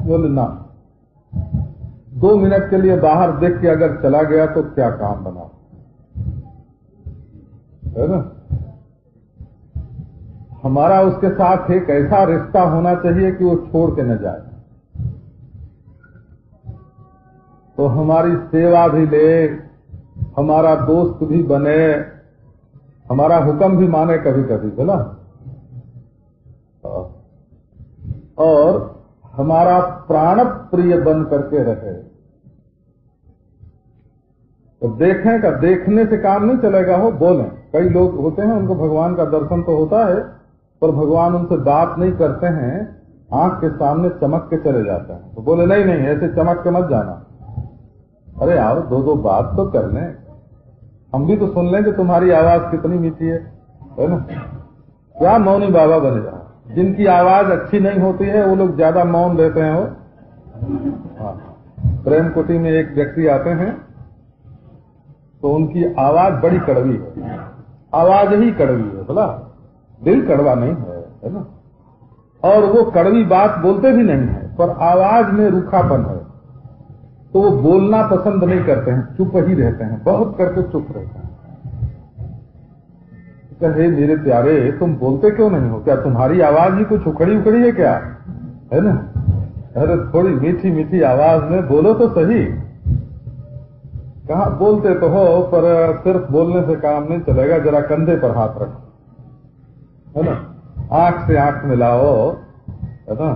बोले ना, 2 मिनट के लिए बाहर देख के अगर चला गया तो क्या काम बना, है ना? हमारा उसके साथ एक ऐसा रिश्ता होना चाहिए कि वो छोड़ के न जाए। तो हमारी सेवा भी ले, हमारा दोस्त भी बने, हमारा हुक्म भी माने कभी कभी, बोला, और हमारा प्राण प्रिय बन करके रहे। तो देखें का देखने से काम नहीं चलेगा, हो बोलें। कई लोग होते हैं उनको भगवान का दर्शन तो होता है पर भगवान उनसे बात नहीं करते हैं, आंख के सामने चमक के चले जाते हैं। तो बोले नहीं नहीं ऐसे चमक के मत जाना। अरे आओ 2 बात तो कर लें, हम भी तो सुन लें कि तुम्हारी आवाज कितनी मीठी है ना? क्या मौनी बाबा बने जा। जिनकी आवाज अच्छी नहीं होती है वो लोग ज्यादा मौन रहते हैं। वो प्रेम कुटी में एक व्यक्ति आते हैं तो उनकी आवाज बड़ी कड़वी है, आवाज ही कड़वी है, बोला दिल कड़वा नहीं है ना? और वो कड़वी बात बोलते भी नहीं है पर आवाज में रूखापन है, तो वो बोलना पसंद नहीं करते हैं, चुप ही रहते हैं, बहुत करके चुप रहते हैं। कहे मेरे प्यारे तुम बोलते क्यों नहीं हो? क्या तुम्हारी आवाज ही कुछ उखड़ी उखड़ी है क्या, है ना? अरे थोड़ी मीठी मीठी आवाज में बोलो तो सही। कहा बोलते तो हो पर सिर्फ बोलने से काम नहीं चलेगा, जरा कंधे पर हाथ रखो, है ना? आंख से आंख मिलाओ, है ना?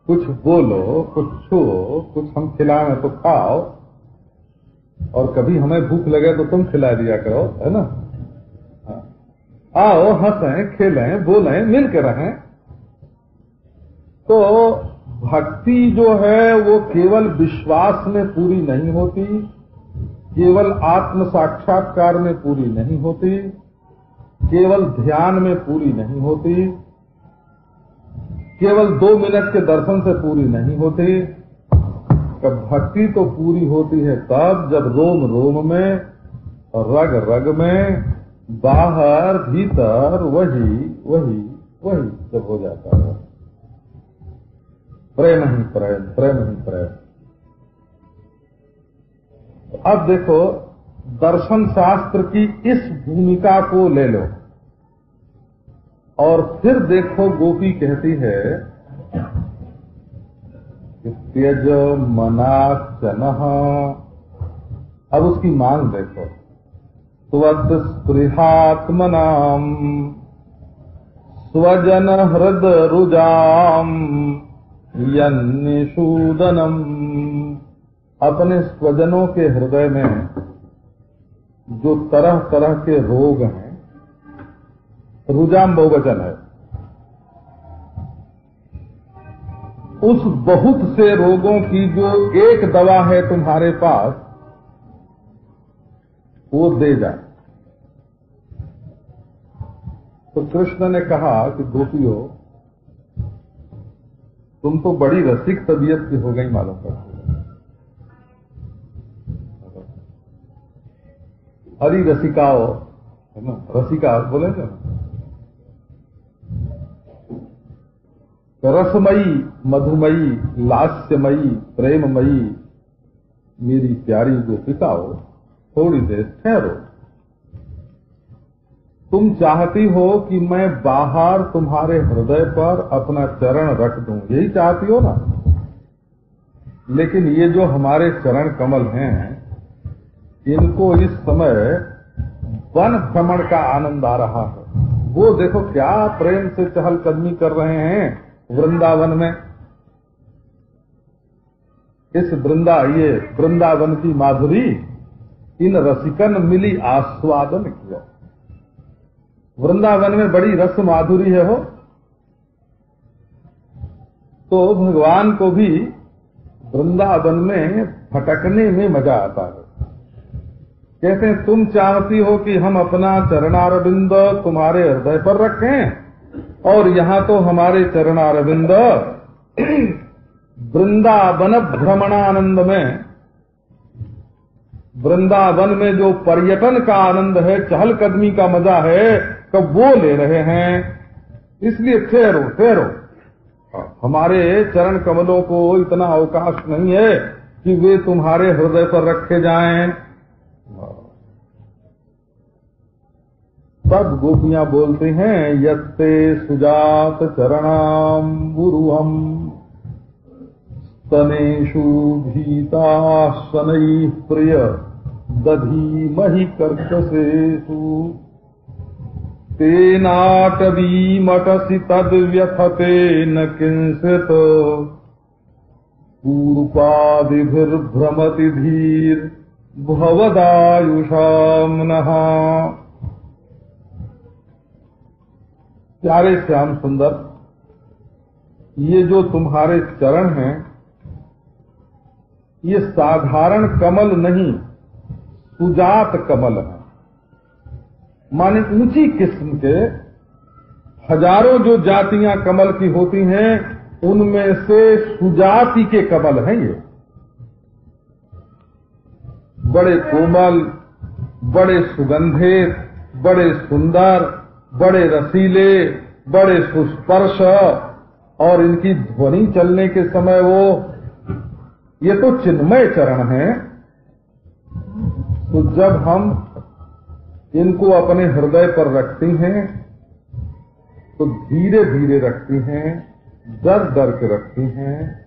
कुछ बोलो, कुछ छुओ, कुछ हम खिलाएं तो खाओ, और कभी हमें भूख लगे तो तुम खिला दिया करो, है ना? आओ हंसें खेलें बोलें मिल के रहें। तो भक्ति जो है वो केवल विश्वास में पूरी नहीं होती, केवल आत्म साक्षात्कार में पूरी नहीं होती, केवल ध्यान में पूरी नहीं होती, केवल 2 मिनट के दर्शन से पूरी नहीं होती। भक्ति तो पूरी होती है तब जब रोम रोम में, रग रग में, बाहर भीतर वही वही वही जब हो जाता है। प्रेम ही प्रेम, प्रेम ही प्रेम। अब देखो दर्शन शास्त्र की इस भूमिका को ले लो और फिर देखो गोपी कहती है कि त्यज मनाचनः। अब उसकी मांग देखो, स्वद स्पृहात्मनाम स्वजन हृद रुजाम यन्निषूदनम। अपने स्वजनों के हृदय में जो तरह तरह के रोग हैं, रुजाम बहुवचन है, उस बहुत से रोगों की जो एक दवा है तुम्हारे पास, वो दे जाए। तो कृष्ण ने कहा कि गोपियों, तुम तो बड़ी रसिक तबीयत की हो गई मालूम पड़ती है। हरी रसिकाओ, है ना, रसिका बोलेंगे ना, रसमयी, मधुमयी, लास्यमयी, प्रेममयी मेरी प्यारी गोपिकाओ, थोड़ी देर ठहरो। तुम चाहती हो कि मैं बाहर तुम्हारे हृदय पर अपना चरण रख दूं, यही चाहती हो ना। लेकिन ये जो हमारे चरण कमल हैं, इनको इस समय वन भ्रमण का आनंद आ रहा है। वो देखो क्या प्रेम से चहलकदमी कर रहे हैं वृंदावन में। इस ये वृंदावन की माधुरी इन रसिकन मिली आस्वादन किया। वृंदावन में बड़ी रस माधुरी है हो। तो भगवान को भी वृंदावन में भटकने में मजा आता है। कहते हैं तुम चाहती हो कि हम अपना चरणारविंद तुम्हारे हृदय पर रखें, और यहाँ तो हमारे चरणारविंद वृंदावन भ्रमणानंद में, वृंदावन में जो पर्यटन का आनंद है, चहलकदमी का मजा है, कब वो ले रहे हैं। इसलिए ठहरो ठहरो। हमारे चरण कमलों को इतना अवकाश नहीं है कि वे तुम्हारे हृदय पर रखे जाएं। तब गोपियां बोलते हैं, यत्ते सुजात चरणाम बुरुहम स्तनेषु भीता शनैः प्रिय दधीमहि कर्कशेषु तेनाटवीमटसि तद्व्यथते न किंचित् पूर्वादिभिर्भ्रमति धीर भवदायुषाम् नः। प्यारे श्याम सुंदर, ये जो तुम्हारे चरण हैं, ये साधारण कमल नहीं, सुजात कमल है। माने ऊंची किस्म के हजारों जो जातियां कमल की होती हैं, उनमें से सुजाति के कमल हैं ये। बड़े कोमल, बड़े सुगंधित, बड़े सुंदर, बड़े रसीले, बड़े सुस्पर्श, और इनकी ध्वनि चलने के समय ये तो चिन्मय चरण हैं। तो जब हम इनको अपने हृदय पर रखती हैं तो धीरे धीरे रखती हैं, डर डर के रखती हैं,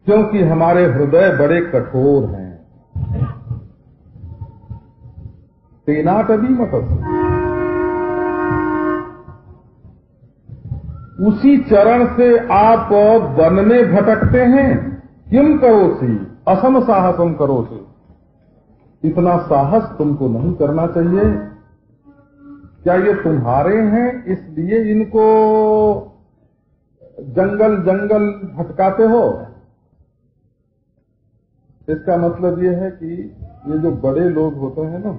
क्योंकि हमारे हृदय बड़े कठोर हैं। तेनाटवी मतस, उसी चरण से आप वन में भटकते हैं। किम करोसी असम साहसम करोसी, इतना साहस तुमको नहीं करना चाहिए। क्या ये तुम्हारे हैं इसलिए इनको जंगल जंगल भटकाते हो? इसका मतलब ये है कि ये जो बड़े लोग होते हैं ना,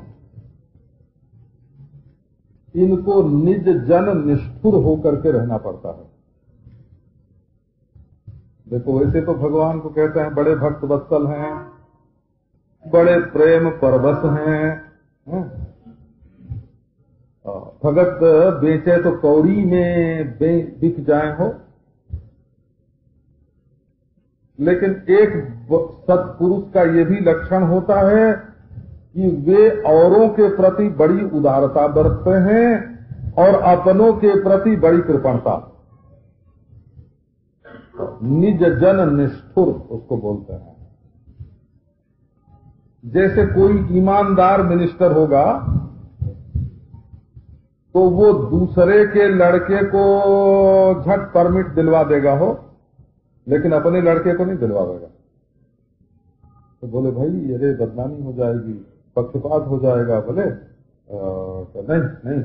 इनको निज जन निष्ठुर होकर के रहना पड़ता है। देखो वैसे तो भगवान को कहते हैं बड़े भक्त वत्सल हैं, बड़े प्रेम परवश हैं, भगत बेचे तो कौड़ी में बिक जाए हो। लेकिन एक सत्पुरुष का ये भी लक्षण होता है कि वे औरों के प्रति बड़ी उदारता बरतते हैं और अपनों के प्रति बड़ी कृपणता। निज जन निष्ठुर उसको बोलते हैं। जैसे कोई ईमानदार मिनिस्टर होगा तो वो दूसरे के लड़के को झट परमिट दिलवा देगा हो, लेकिन अपने लड़के को नहीं दिलवाएगा। तो बोले भाई अरे बदनामी हो जाएगी, पक्षपात हो जाएगा। बोले नहीं नहीं,